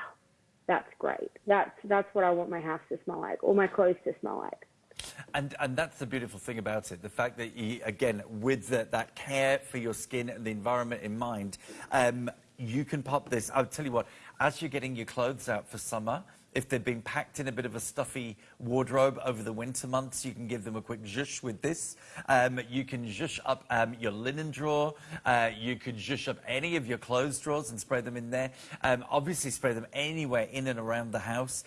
that's great. That's what I want my house to smell like, or my clothes to smell like. And that's the beautiful thing about it, the fact that you, again, with that care for your skin and the environment in mind, you can pop this. I'll tell you what, as you're getting your clothes out for summer, if they've been packed in a bit of a stuffy wardrobe over the winter months, you can give them a quick zhuzh with this. You can zhuzh up your linen drawer. You could zhuzh up any of your clothes drawers and spray them in there. Obviously, spray them anywhere in and around the house.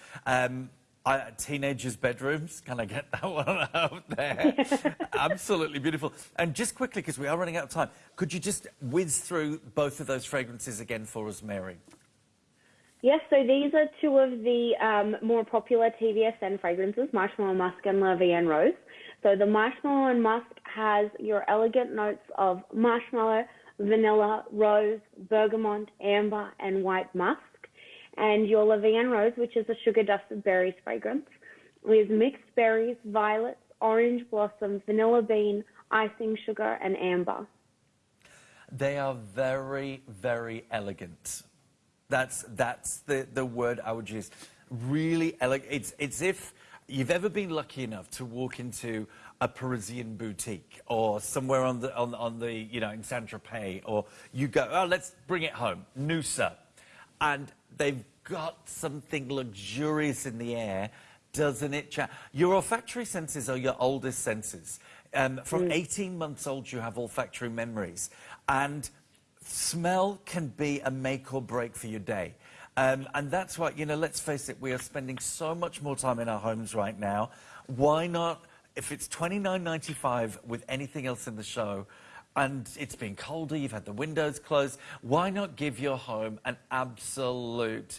Teenagers' bedrooms, can I get that one out there? Absolutely beautiful. And just quickly, because we are running out of time, could you just whiz through both of those fragrances again for us, Mary? Yes, so these are two of the more popular TVSN fragrances, Marshmallow Musk and La Vie en Rose. So the Marshmallow and Musk has your elegant notes of marshmallow, vanilla, rose, bergamot, amber, and white musk. And your La Vie en Rose, which is a sugar-dusted berries fragrance, with mixed berries, violets, orange blossom, vanilla bean, icing sugar, and amber. They are very, very elegant. That's the word I would use. Really elegant. It's if you've ever been lucky enough to walk into a Parisian boutique or somewhere on the you know, in Saint-Tropez, or you go, oh, let's bring it home, Noosa, and they've got something luxurious in the air, doesn't it? Your olfactory senses are your oldest senses. From 18 months old, you have olfactory memories, and smell can be a make or break for your day. And that's why, you know, let's face it, we are spending so much more time in our homes right now. Why not, if it's $29.95 with anything else in the show, and it's been colder, you've had the windows closed, why not give your home an absolute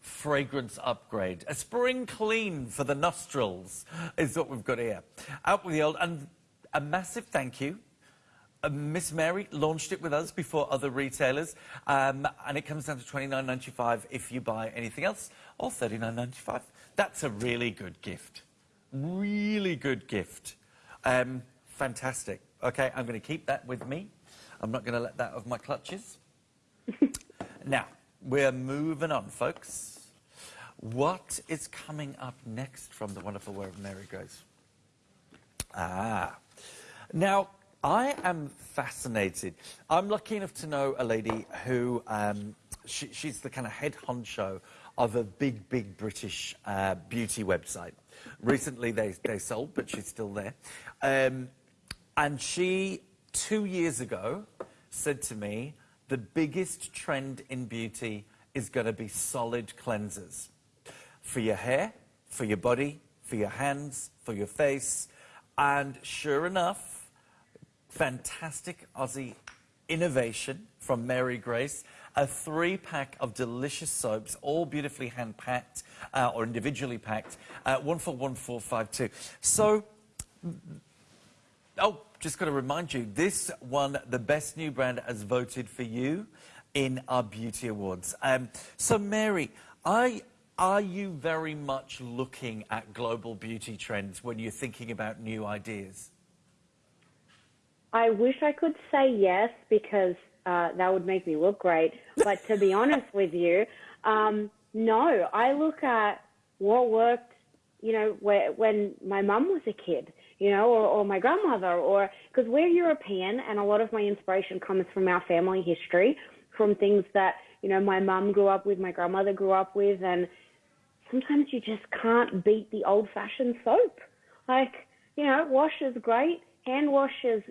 fragrance upgrade? A spring clean for the nostrils is what we've got here. Out with the old, and a massive thank you. Miss Mary launched it with us before other retailers, and it comes down to $29.95 if you buy anything else, or $39.95. That's a really good gift. Really good gift. Fantastic. Okay, I'm going to keep that with me. I'm not going to let that off my clutches. Now, we're moving on, folks. What is coming up next from the wonderful world of Mary Grace? Now, I am fascinated. I'm lucky enough to know a lady who, she's the kind of head honcho of a big, big British beauty website. Recently they sold, but she's still there. And she, 2 years ago, said to me, the biggest trend in beauty is going to be solid cleansers. For your hair, for your body, for your hands, for your face. And sure enough, fantastic Aussie innovation from Mary Grace, a 3-pack of delicious soaps, all beautifully hand-packed or individually packed, 1 for 1452. So, oh, just got to remind you, this won the Best New Brand as voted for you in our Beauty Awards. So, Mary, are you very much looking at global beauty trends when you're thinking about new ideas? I wish I could say yes, because that would make me look great. But to be honest with you, no. I look at what worked, you know, when my mum was a kid, you know, or my grandmother, or because we're European, and a lot of my inspiration comes from our family history, from things that, you know, my mum grew up with, my grandmother grew up with, and sometimes you just can't beat the old-fashioned soap. Like, you know, wash is great. Hand wash is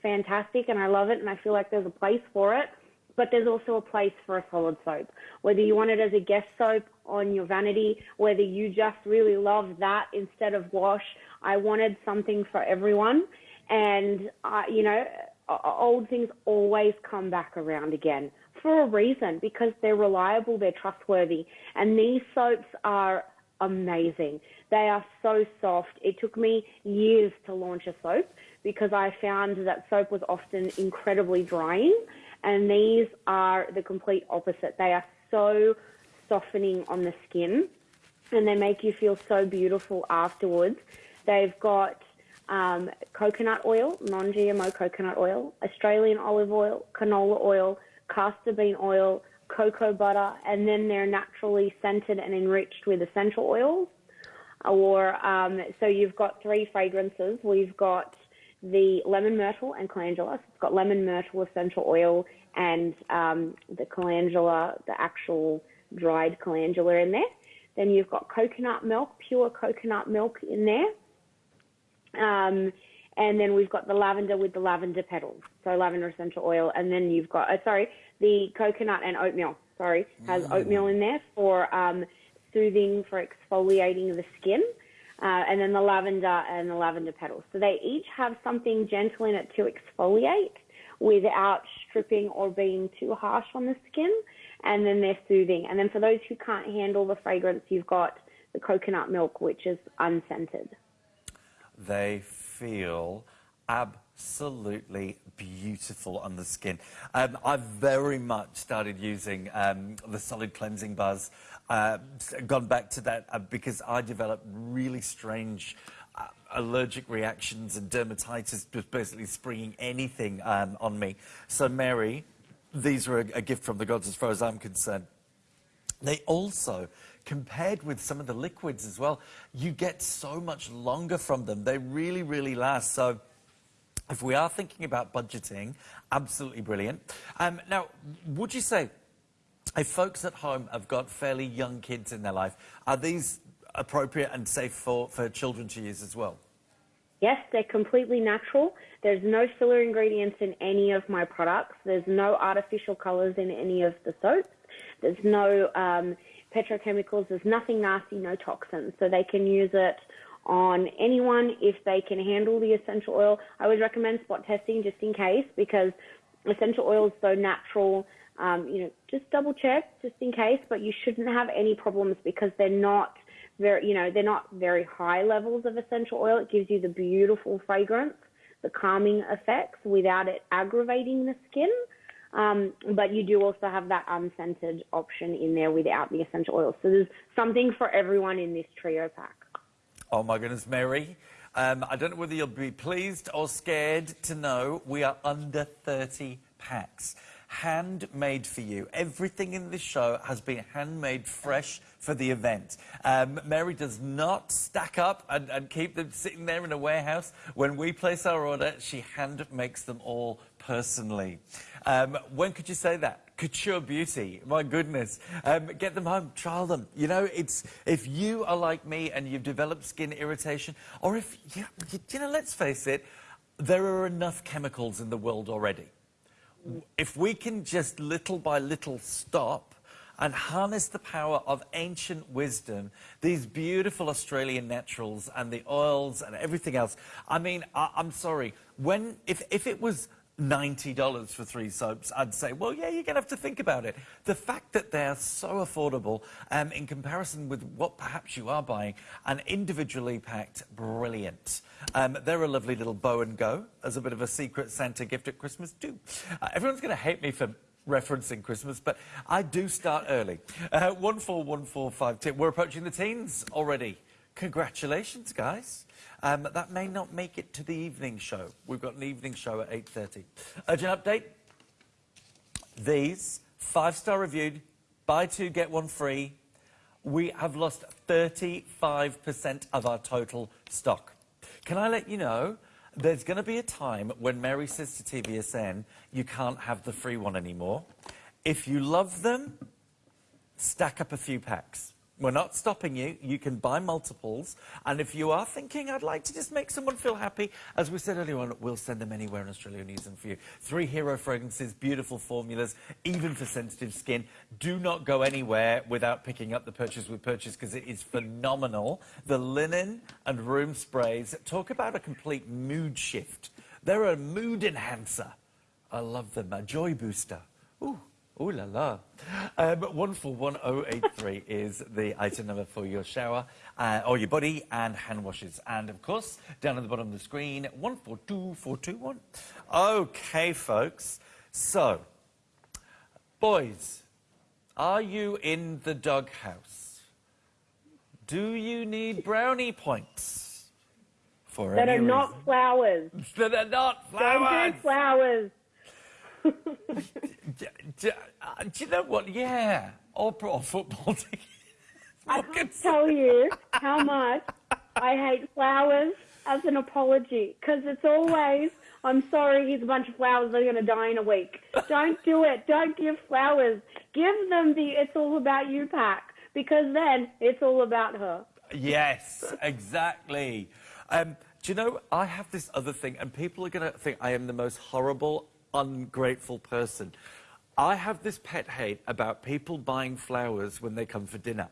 fantastic, and I love it, and I feel like there's a place for it, but there's also a place for a solid soap. Whether you want it as a guest soap on your vanity, whether you just really love that instead of wash, I wanted something for everyone. And, you know, old things always come back around again for a reason, because they're reliable, they're trustworthy, and these soaps are amazing. They are so soft. It took me years to launch a soap because I found that soap was often incredibly drying, and these are the complete opposite. They are so softening on the skin, and they make you feel so beautiful afterwards. They've got coconut oil, non-GMO coconut oil, Australian olive oil, canola oil, castor bean oil, cocoa butter, and then they're naturally scented and enriched with essential oils. Or so you've got 3 fragrances. We've got the lemon myrtle and calendula. So it's got lemon myrtle essential oil and the calendula, the actual dried calendula in there. Then you've got coconut milk, pure coconut milk in there. And then we've got the lavender with the lavender petals, so lavender essential oil. And then you've got, the coconut and oatmeal, has oatmeal in there for soothing, for exfoliating the skin. And then the lavender and the lavender petals. So they each have something gentle in it to exfoliate without stripping or being too harsh on the skin. And then they're soothing. And then for those who can't handle the fragrance, you've got the coconut milk, which is unscented. They feel absolutely beautiful on the skin. I've very much started using the solid cleansing bars. Gone back to that because I developed really strange allergic reactions and dermatitis, just basically springing anything on me. So, Mary, these are a gift from the gods as far as I'm concerned. They also, compared with some of the liquids as well, you get so much longer from them. They really, really last. So if we are thinking about budgeting, absolutely brilliant. Now, would you say, if folks at home have got fairly young kids in their life, are these appropriate and safe for children to use as well? Yes, they're completely natural. There's no filler ingredients in any of my products. There's no artificial colours in any of the soaps. There's no petrochemicals. There's nothing nasty, no toxins. So they can use it on anyone if they can handle the essential oil. I always recommend spot testing just in case, because essential oil is so natural. Just double check just in case, but you shouldn't have any problems because they're not very high levels of essential oil. It gives you the beautiful fragrance, the calming effects without it aggravating the skin. But you do also have that unscented option in there without the essential oils. So there's something for everyone in this trio pack. Oh my goodness, Mary. I don't know whether you'll be pleased or scared to know we are under 30 packs. Handmade for you. Everything in this show has been handmade fresh for the event. Mary does not stack up and keep them sitting there in a warehouse. When we place our order, she hand makes them all personally. When could you say that? Couture beauty, my goodness. Get them home, trial them. You know, if you are like me and you've developed skin irritation, or if, let's face it, there are enough chemicals in the world already. If we can just little by little stop and harness the power of ancient wisdom, these beautiful Australian naturals and the oils and everything else. I mean, I'm sorry, if it was $90 for 3 soaps, I'd say, well, yeah, you're going to have to think about it. The fact that they're so affordable in comparison with what perhaps you are buying, and individually packed, brilliant. They're a lovely little bow and go as a bit of a secret Santa gift at Christmas too. Everyone's going to hate me for referencing Christmas, but I do start early. 141452. We're approaching the teens already. Congratulations, guys. That may not make it to the evening show. We've got an evening show at 8:30. Urgent update. These 5-star reviewed, buy 2 get 1 free. We have lost 35% of our total stock. Can I let you know, there's going to be a time when Mary says to TVSN, you can't have the free one anymore. If you love them, stack up a few packs. We're not stopping you. You can buy multiples. And if you are thinking, I'd like to just make someone feel happy, as we said earlier on, we'll send them anywhere in Australia and use them for you. 3 hero fragrances, beautiful formulas, even for sensitive skin. Do not go anywhere without picking up the Purchase with Purchase, because it is phenomenal. The linen and room sprays, talk about a complete mood shift. They're a mood enhancer. I love them. A joy booster. Ooh. Ooh la la. 141083 is the item number for your shower, or your body and hand washes. And of course, down at the bottom of the screen, 142421. Okay, folks. So, boys, are you in the doghouse? Do you need brownie points? For That any are not reason? flowers. That are not flowers. Don't do flowers. Do you know what? Yeah. Or football tickets. I can't tell you how much I hate flowers as an apology, because it's always, I'm sorry, here's a bunch of flowers that are going to die in a week. Don't do it. Don't give flowers. Give them the It's All About You pack, because then it's all about her. Yes, exactly. Do you know, I have this other thing, and people are going to think I am the most horrible, ungrateful person. I have this pet hate about people buying flowers when they come for dinner.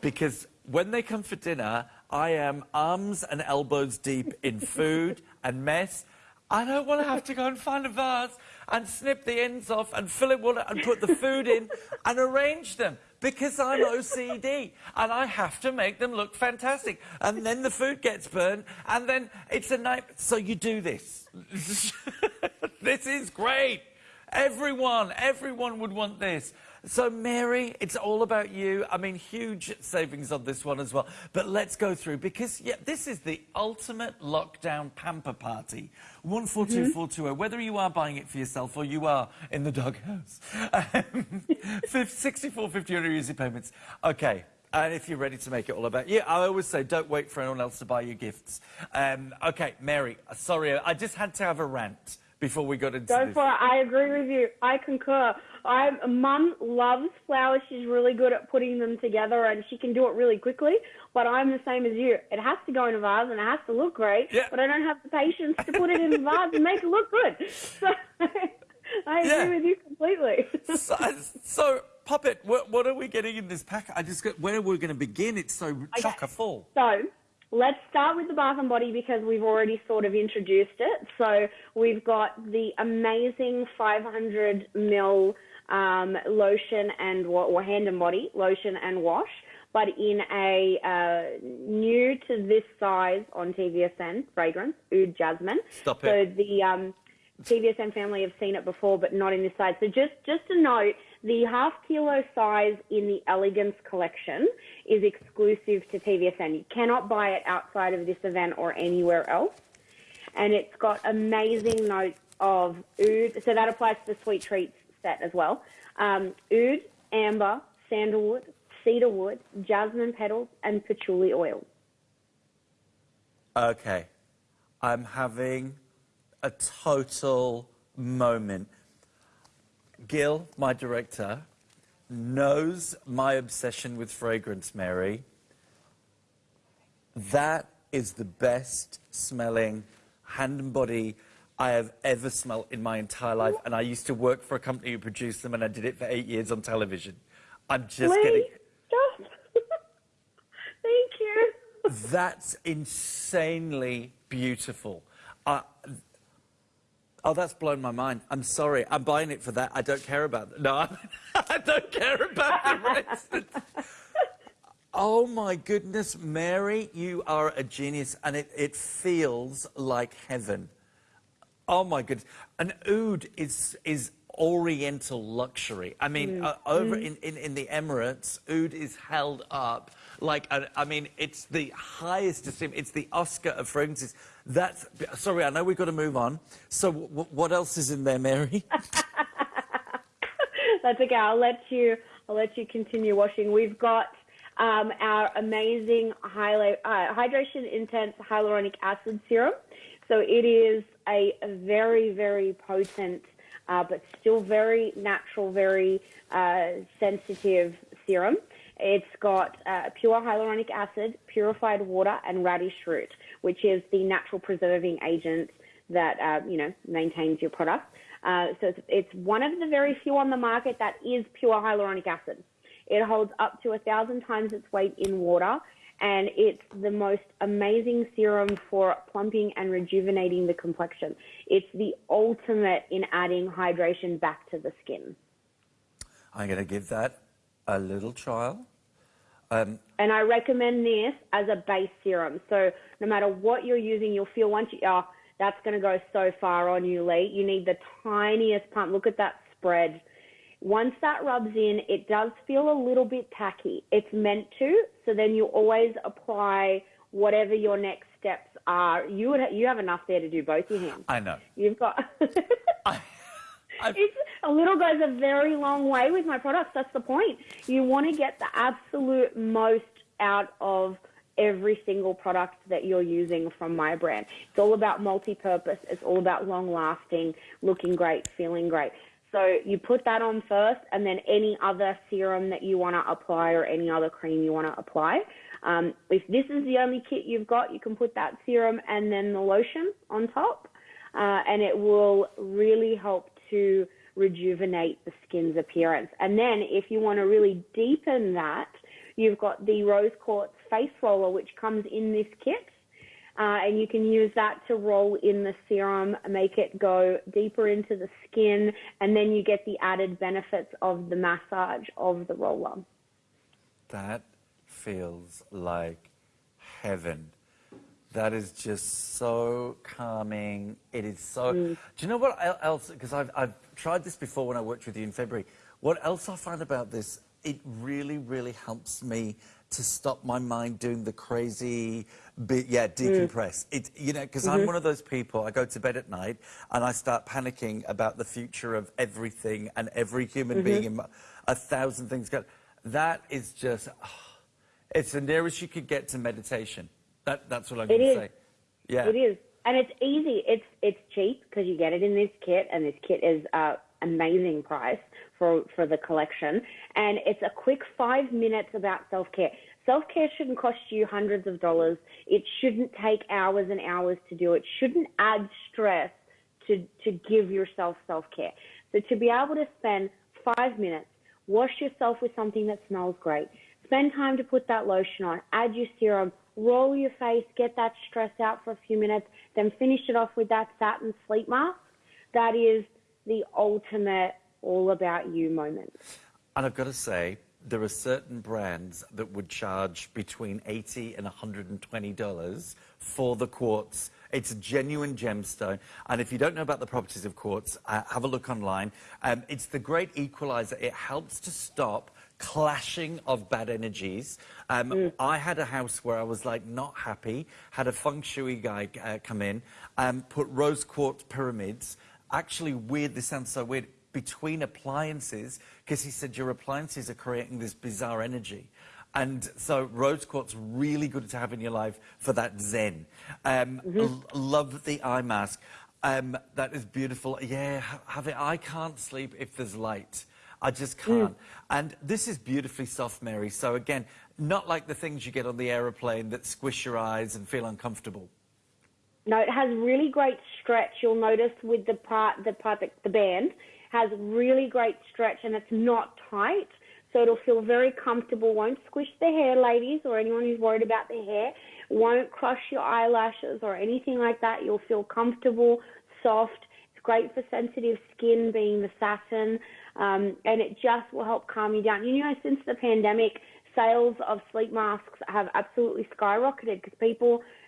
Because when they come for dinner, I am arms and elbows deep in food and mess. I don't want to have to go and find a vase and snip the ends off and fill it with water and put the food in and arrange them, because I'm OCD and I have to make them look fantastic. And then the food gets burnt and then it's a night. So you do this. This is great. Everyone would want this. So, Mary, it's all about you. I mean, huge savings on this one as well. But let's go through, because, yeah, this is the ultimate lockdown pamper party. 142420, whether you are buying it for yourself or you are in the doghouse. 64.50 on your easy payments. Okay. And if you're ready to make it all about you, I always say, don't wait for anyone else to buy you gifts. Okay, Mary, sorry, I just had to have a rant before we got into Go this. for it. I agree with you. I concur. Mum loves flowers. She's really good at putting them together, and she can do it really quickly. But I'm the same as you. It has to go in a vase, and it has to look great. Yeah. But I don't have the patience to put it in a vase and make it look good. So I agree with you completely. So Puppet, what are we getting in this pack? Where are we going to begin? It's so chocker full. So let's start with the Bath & Body, because we've already sort of introduced it. So we've got the amazing 500 ml lotion or hand and body lotion and wash, but in a new to this size on TVSN fragrance, Oud Jasmine. Stop it. So the TVSN family have seen it before, but not in this size. So just a note, the half-kilo size in the Elegance collection is exclusive to TVSN. You cannot buy it outside of this event or anywhere else. And it's got amazing notes of oud. So that applies to the Sweet Treats set as well. Oud, amber, sandalwood, cedarwood, jasmine petals, and patchouli oil. Okay. I'm having a total moment. Gil, my director, knows my obsession with fragrance, Mary. That is the best smelling hand and body I have ever smelled in my entire life. And I used to work for a company who produced them, and I did it for 8 years on television. I'm just getting... Stop. Thank you. That's insanely beautiful. Oh, that's blown my mind. I'm sorry. I'm buying it for that. I don't care about that. No, I don't care about the rest. Oh, my goodness, Mary, you are a genius, and it feels like heaven. Oh, my goodness. And oud is Oriental luxury. I mean, over in the Emirates, oud is held up like, I mean, it's the highest esteem. It's the Oscar of fragrances. Sorry, I know we've got to move on. So what else is in there, Mary? That's okay. I'll let you continue washing. We've got our amazing hydration intense hyaluronic acid serum. So it is a very, very potent, but still very natural, very sensitive serum. It's got pure hyaluronic acid, purified water, and radish root, which is the natural preserving agent that, maintains your product. So it's one of the very few on the market that is pure hyaluronic acid. It holds up to 1,000 times its weight in water, and it's the most amazing serum for plumping and rejuvenating the complexion. It's the ultimate in adding hydration back to the skin. I'm going to give that a little trial. And I recommend this as a base serum. So no matter what you're using, you'll feel that's going to go so far on you, Lee. You need the tiniest pump. Look at that spread. Once that rubs in, it does feel a little bit tacky. It's meant to, so then you always apply whatever your next steps are. You have enough there to do both your hands. I know. You've got... A little goes a very long way with my products. That's the point. You want to get the absolute most out of every single product that you're using from my brand. It's all about multi-purpose. It's all about long-lasting, looking great, feeling great. So you put that on first, and then any other serum that you want to apply or any other cream you want to apply. If this is the only kit you've got, you can put that serum and then the lotion on top, and it will really help to rejuvenate the skin's appearance. And then if you want to really deepen that, you've got the Rose Quartz face roller, which comes in this kit. And you can use that to roll in the serum, make it go deeper into the skin, and then you get the added benefits of the massage of the roller. That feels like heaven. That is just so calming. It is so... Do you know what else? Because I've tried this before when I worked with you in February. What else I find about this, it really, really helps me to stop my mind doing the crazy, decompress. It, you know, because I'm one of those people, I go to bed at night and I start panicking about the future of everything and every human being in 1,000 things. That is just, it's the nearest you could get to meditation. That's what I'm going to say. Yeah. It is. And it's easy. It's cheap because you get it in this kit, and this kit is amazing price for the collection. And it's a quick 5 minutes about self-care. Self-care shouldn't cost you hundreds of dollars. It shouldn't take hours and hours to do it. Shouldn't add stress to give yourself self-care. So to be able to spend 5 minutes, wash yourself with something that smells great, spend time to put that lotion on, add your serum, roll your face, get that stress out for a few minutes, then finish it off with that satin sleep mask. That is the ultimate all about you moment. And I've got to say, there are certain brands that would charge between $80 and $120 for the quartz. It's a genuine gemstone. And if you don't know about the properties of quartz, have a look online. It's the great equalizer. It helps to stop clashing of bad energies. I had a house where I was like not happy, had a feng shui guy come in, put rose quartz pyramids. Actually, weird, this sounds so weird, between appliances, because he said your appliances are creating this bizarre energy. And so rose quartz, really good to have in your life for that zen. Love the eye mask. That is beautiful. Yeah, have it. I can't sleep if there's light. I just can't. And this is beautifully soft, Mary. So again, not like the things you get on the aeroplane that squish your eyes and feel uncomfortable. No, it has really great stretch. You'll notice with the band has really great stretch, and it's not tight, so it'll feel very comfortable. Won't squish the hair, ladies, or anyone who's worried about their hair. Won't crush your eyelashes or anything like that. You'll feel comfortable, soft. It's great for sensitive skin, being the satin, and it just will help calm you down. You know, since the pandemic, sales of sleep masks have absolutely skyrocketed because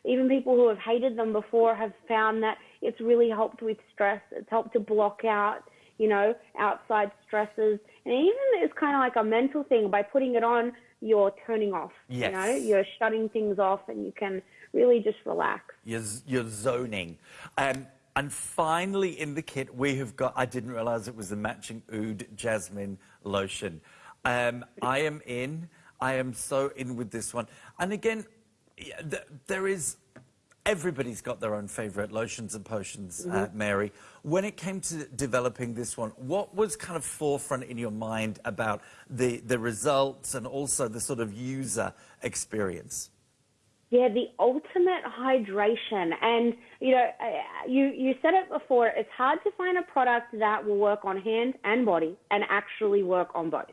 even people who have hated them before have found that it's really helped with stress. It's helped to block out, you know, outside stresses. And even it's kind of like a mental thing. By putting it on, you're turning off. Yes. You know, you're shutting things off and you can really just relax. You're zoning. And finally in the kit, we have got, I didn't realize it was the matching oud jasmine lotion. I am in. I am so in with this one. And again, there is, everybody's got their own favourite lotions and potions, Mary. When it came to developing this one, what was kind of forefront in your mind about the results and also the sort of user experience? Yeah, the ultimate hydration. And, you know, you said it before, it's hard to find a product that will work on hand and body and actually work on both.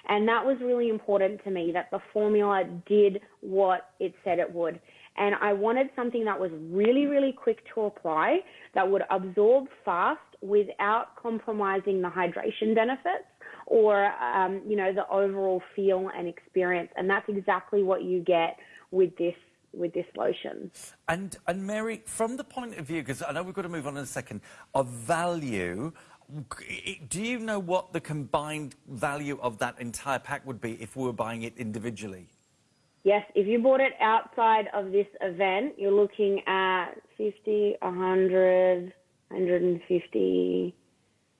And that was really important to me, that the formula did what it said it would. And I wanted something that was really, really quick to apply, that would absorb fast without compromising the hydration benefits or, you know, the overall feel and experience. And that's exactly what you get with this lotion. And Mary, from the point of view, because I know we've got to move on in a second, of value, do you know what the combined value of that entire pack would be if we were buying it individually? Yes, if you bought it outside of this event, you're looking at $50, $100, $150,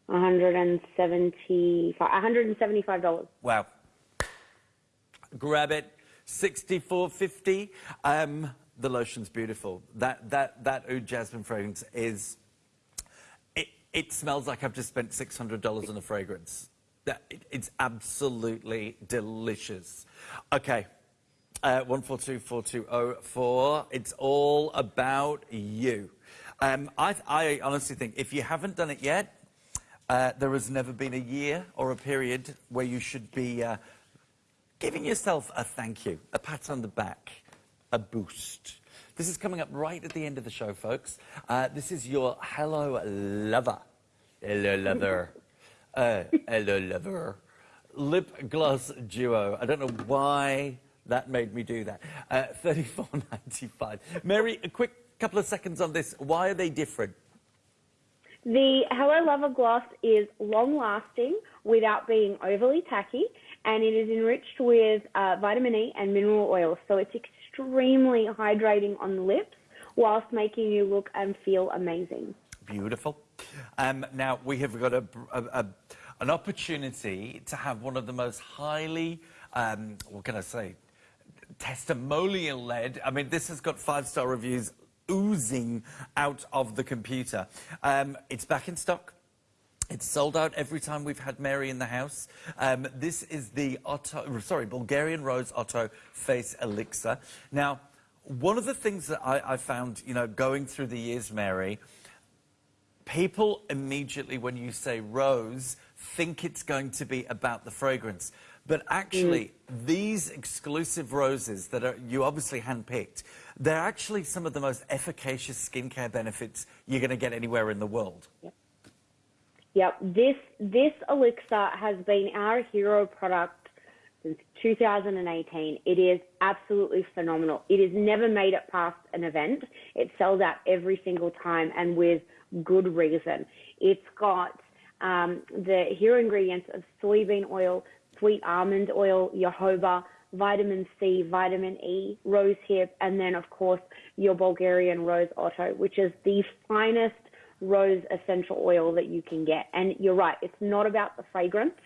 $175. Wow. Grab it. $64.50. The lotion's beautiful. That oud jasmine fragrance is. It smells like I've just spent $600 on a fragrance. It's absolutely delicious. Okay. 1424204. It's all about you. I honestly think if you haven't done it yet, there has never been a year or a period where you should be giving yourself a thank you, a pat on the back, a boost. This is coming up right at the end of the show, folks. This is your Hello Lover. Hello Lover. Hello Lover. Lip gloss duo. I don't know why that made me do that. $34.95. Mary, a quick couple of seconds on this. Why are they different? The Hello Lover Gloss is long-lasting without being overly tacky, and it is enriched with vitamin E and mineral oil, so it's extremely hydrating on the lips whilst making you look and feel amazing. Beautiful. Now, we have got an opportunity to have one of the most highly, what can I say, testimonial-led. I mean, this has got 5-star reviews oozing out of the computer. It's back in stock. It's sold out every time we've had Mary in the house. This is the Bulgarian Rose Otto Face Elixir. Now, one of the things that I found, you know, going through the years, Mary, people immediately, when you say rose, think it's going to be about the fragrance. But actually, these exclusive roses that you obviously handpicked, they're actually some of the most efficacious skincare benefits you're going to get anywhere in the world. Yep. This elixir has been our hero product since 2018. It is absolutely phenomenal. It has never made it past an event. It sells out every single time, and with good reason. It's got the hero ingredients of soybean oil, sweet almond oil, jojoba, vitamin C, vitamin E, rosehip, and then, of course, your Bulgarian Rose Otto, which is the finest rose essential oil that you can get. And you're right, it's not about the fragrance,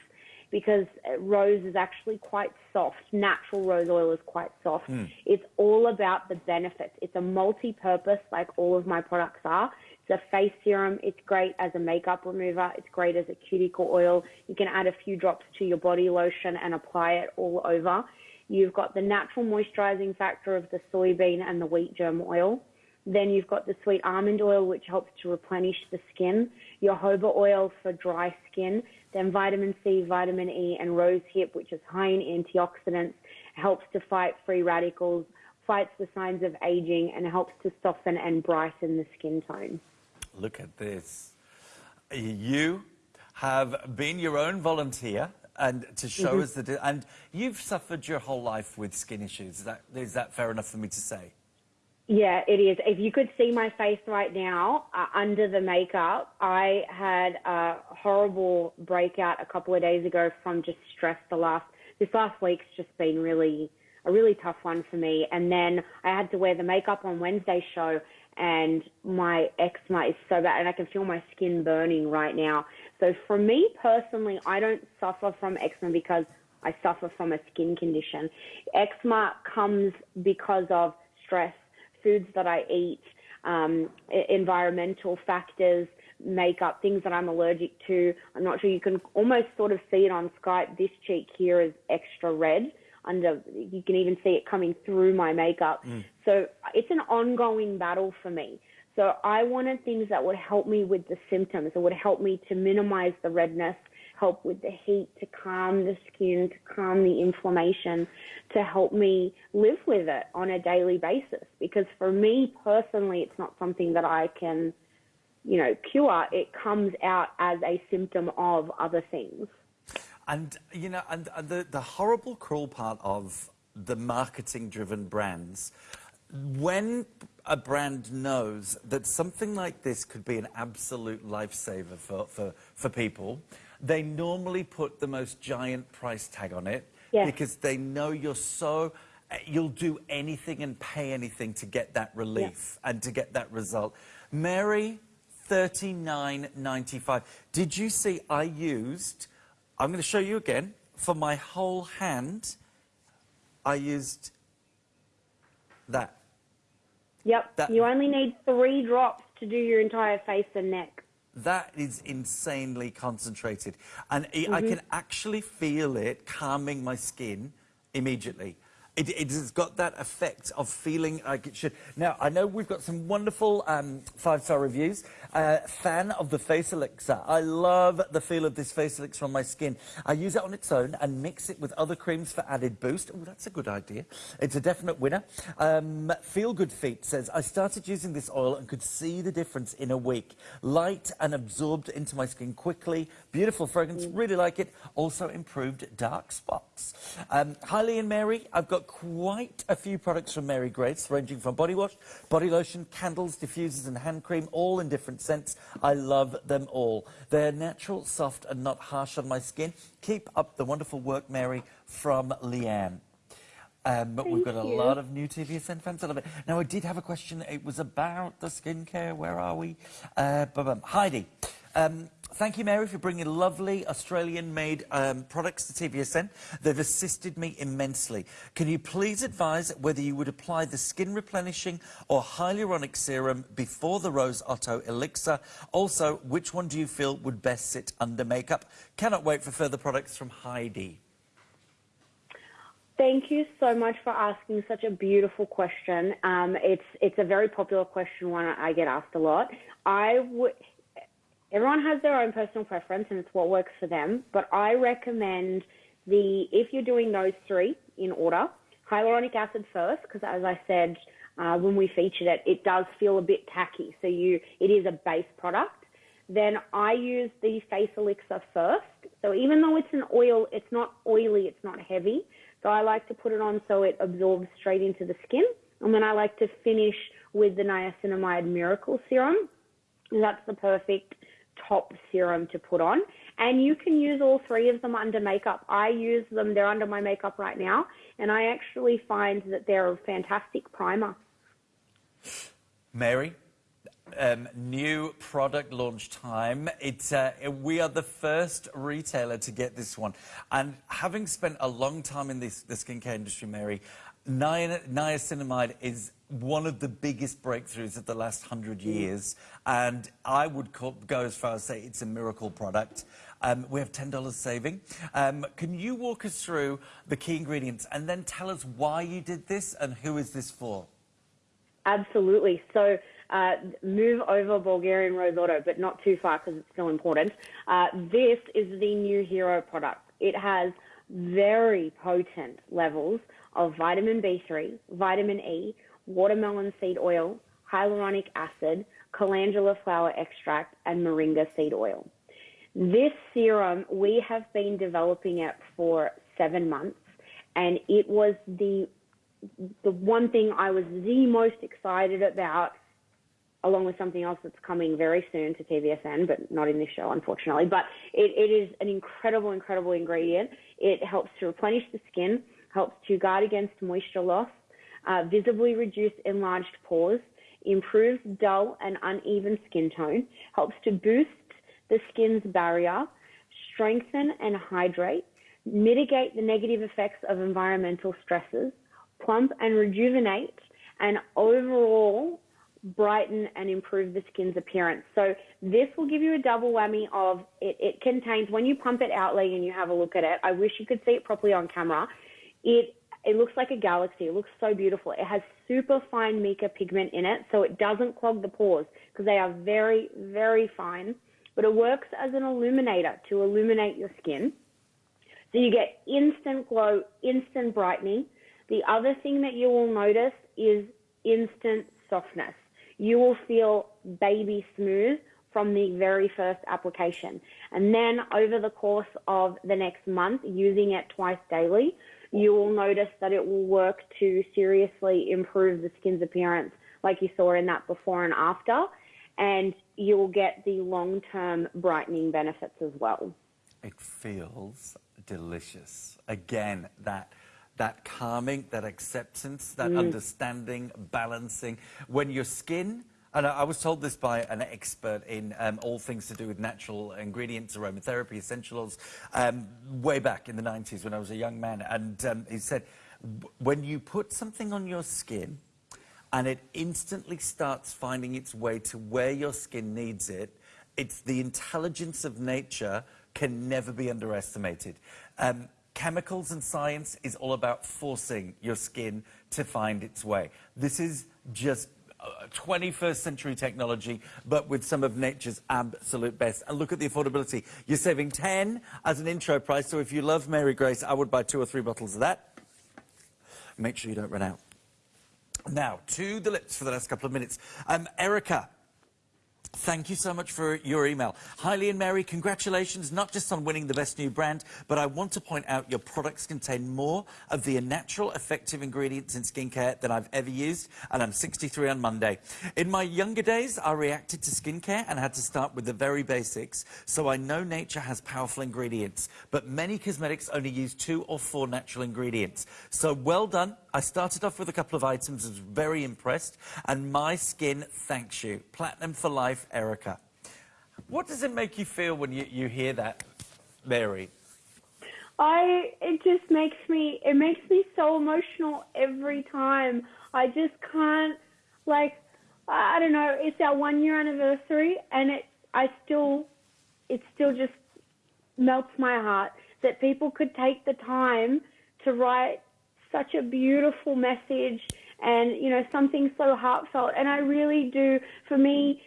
because rose is actually quite soft. Natural rose oil is quite soft. It's all about the benefits. It's a multi-purpose, like all of my products are. It's a face serum. It's great as a makeup remover. It's great as a cuticle oil. You can add a few drops to your body lotion and apply it all over. You've got the natural moisturizing factor of the soybean and the wheat germ oil. Then you've got the sweet almond oil, which helps to replenish the skin. Your jojoba oil for dry skin. Then vitamin C, vitamin E, and rosehip, which is high in antioxidants, helps to fight free radicals, fights the signs of aging, and helps to soften and brighten the skin tone. Look at this. You have been your own volunteer and to show us and you've suffered your whole life with skin issues. Is that fair enough for me to say? Yeah, it is. If you could see my face right now, under the makeup, I had a horrible breakout a couple of days ago from just stress. This last week's just been a really tough one for me. And then I had to wear the makeup on Wednesday's show, and my eczema is so bad, and I can feel my skin burning right now. So for me personally, I don't suffer from eczema because I suffer from a skin condition. Eczema comes because of stress, foods that I eat, environmental factors, makeup, things that I'm allergic to. I'm not sure, you can almost sort of see it on Skype. This cheek here is extra red. You can even see it coming through my makeup. So it's an ongoing battle for me. So I wanted things that would help me with the symptoms, that would help me to minimize the redness, help with the heat, to calm the skin, to calm the inflammation, to help me live with it on a daily basis. Because for me personally, it's not something that I can, cure. It comes out as a symptom of other things. And, and the horrible, cruel part of the marketing-driven brands, when a brand knows that something like this could be an absolute lifesaver for people, they normally put the most giant price tag on it because they know you'll do anything and pay anything to get that relief and to get that result. Mary, $39.95. Did you see I used... I'm going to show you again. For my whole hand, I used that. Yep. You only need 3 drops to do your entire face and neck. That is insanely concentrated. And I can actually feel it calming my skin immediately. It has got that effect of feeling like it should. Now, I know we've got some wonderful 5-star reviews. Fan of the face elixir. I love the feel of this face elixir on my skin. I use it on its own and mix it with other creams for added boost. Oh, that's a good idea. It's a definite winner. Feel Good Feet says, I started using this oil and could see the difference in a week. Light and absorbed into my skin quickly. Beautiful fragrance. Really like it. Also improved dark spots. Hi, Lee and Mary. I've got got quite a few products from Mary Grace, ranging from body wash, body lotion, candles, diffusers and hand cream, all in different scents. I love them all. They're natural, soft and not harsh on my skin. Keep up the wonderful work, Mary, from Leanne. But we've got a lot of new TVSN fans. I love it. Now, I did have a question. It was about the skincare. Where are we? Heidi. Thank you, Mary, for bringing lovely Australian-made products to TVSN. They've assisted me immensely. Can you please advise whether you would apply the skin replenishing or hyaluronic serum before the Rose Otto Elixir? Also, which one do you feel would best sit under makeup? Cannot wait for further products from Heidi. Thank you so much for asking such a beautiful question. It's a very popular question, one I get asked a lot. Everyone has their own personal preference and it's what works for them, but I recommend if you're doing those three in order, hyaluronic acid first, because as I said when we featured it, it does feel a bit tacky, so it is a base product. Then I use the face elixir first, so even though it's an oil, it's not oily, it's not heavy, so I like to put it on so it absorbs straight into the skin, and then I like to finish with the niacinamide miracle serum. That's the perfect top serum to put on, and you can use all three of them under makeup. I use them, they're under my makeup right now, and I actually find that they're a fantastic primer. Mary, new product launch time. We are the first retailer to get this one, and having spent a long time in the skincare industry, Mary, niacinamide is one of the biggest breakthroughs of the last 100 years, and I would go as far as say it's a miracle product. We have $10 saving. Can you walk us through the key ingredients and then tell us why you did this and who is this for? Absolutely. So move over Bulgarian Rose Otto, but not too far because it's still important. This is the new hero product. It has very potent levels of vitamin B3, vitamin E, watermelon seed oil, hyaluronic acid, calendula flower extract, and moringa seed oil. This serum, we have been developing it for 7 months, and it was the one thing I was the most excited about, along with something else that's coming very soon to TVSN, but not in this show, unfortunately. But it is an incredible, incredible ingredient. It helps to replenish the skin, helps to guard against moisture loss, visibly reduce enlarged pores, improves dull and uneven skin tone, helps to boost the skin's barrier, strengthen and hydrate, mitigate the negative effects of environmental stresses, plump and rejuvenate, and overall brighten and improve the skin's appearance. So this will give you a double whammy of it contains, when you pump it out, Lee, and you have a look at it, I wish you could see it properly on camera, it looks like a galaxy. It looks so beautiful. It has super fine mica pigment in it, so it doesn't clog the pores because they are very, very fine. But it works as an illuminator to illuminate your skin. So you get instant glow, instant brightening. The other thing that you will notice is instant softness. You will feel baby smooth from the very first application. And then over the course of the next month, using it twice daily, you will notice that it will work to seriously improve the skin's appearance, like you saw in that before and after, and you will get the long-term brightening benefits as well. It feels delicious. Again, that calming, that acceptance, that understanding, balancing. When your skin, and I was told this by an expert in all things to do with natural ingredients, aromatherapy, essential oils, way back in the 90s when I was a young man, and he said, when you put something on your skin and it instantly starts finding its way to where your skin needs it, it's the intelligence of nature can never be underestimated. Chemicals and science is all about forcing your skin to find its way. This is just 21st century technology, but with some of nature's absolute best. And look at the affordability. You're saving 10 as an intro price, so if you love Mary Grace, I would buy 2 or 3 bottles of that. Make sure you don't run out. Now, to the lips for the last couple of minutes. Erica, Thank you so much for your email. Hi, Lee and Mary, congratulations not just on winning the best new brand, but I want to point out your products contain more of the natural, effective ingredients in skincare than I've ever used, and I'm 63 on Monday. In my younger days, I reacted to skincare and had to start with the very basics, so I know nature has powerful ingredients, but many cosmetics only use 2 or 4 natural ingredients. So well done. I started off with a couple of items, was very impressed, and my skin thanks you. Platinum for life, Erica. What does it make you feel when you hear that, Mary? It just makes me so emotional every time. I just can't, I don't know, it's our 1-year anniversary, and it still just melts my heart that people could take the time to write such a beautiful message and, something so heartfelt. And I really do, for me,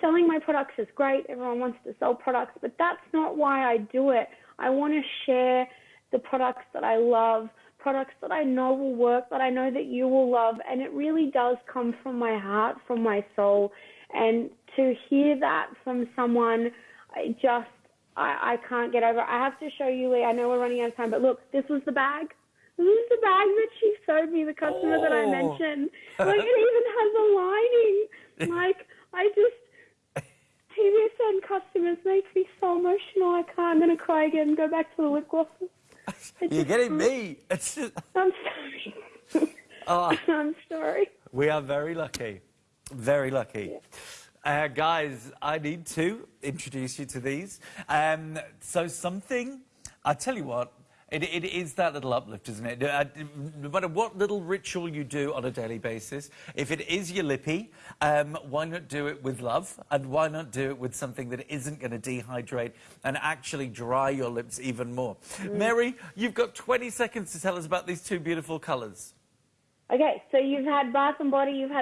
selling my products is great. Everyone wants to sell products, but that's not why I do it. I want to share the products that I love, products that I know will work, that I know that you will love. And it really does come from my heart, from my soul. And to hear that from someone, I can't get over it. I have to show you, Lee. I know we're running out of time, but look, this was the bag. This is the bag that she showed me, the customer that I mentioned. It even has a lining. TVSN customers make me so emotional. I'm going to cry again and go back to the lip glosses. You're getting me. I'm sorry. I'm sorry. We are very lucky. Very lucky. Yeah. Guys, I need to introduce you to these. So something, I tell you what, it is that little uplift, isn't it? No matter what little ritual you do on a daily basis, if it is your lippy, why not do it with love? And why not do it with something that isn't going to dehydrate and actually dry your lips even more? Mary, you've got 20 seconds to tell us about these 2 beautiful colours. Okay, so you've had Bath & Body, you've had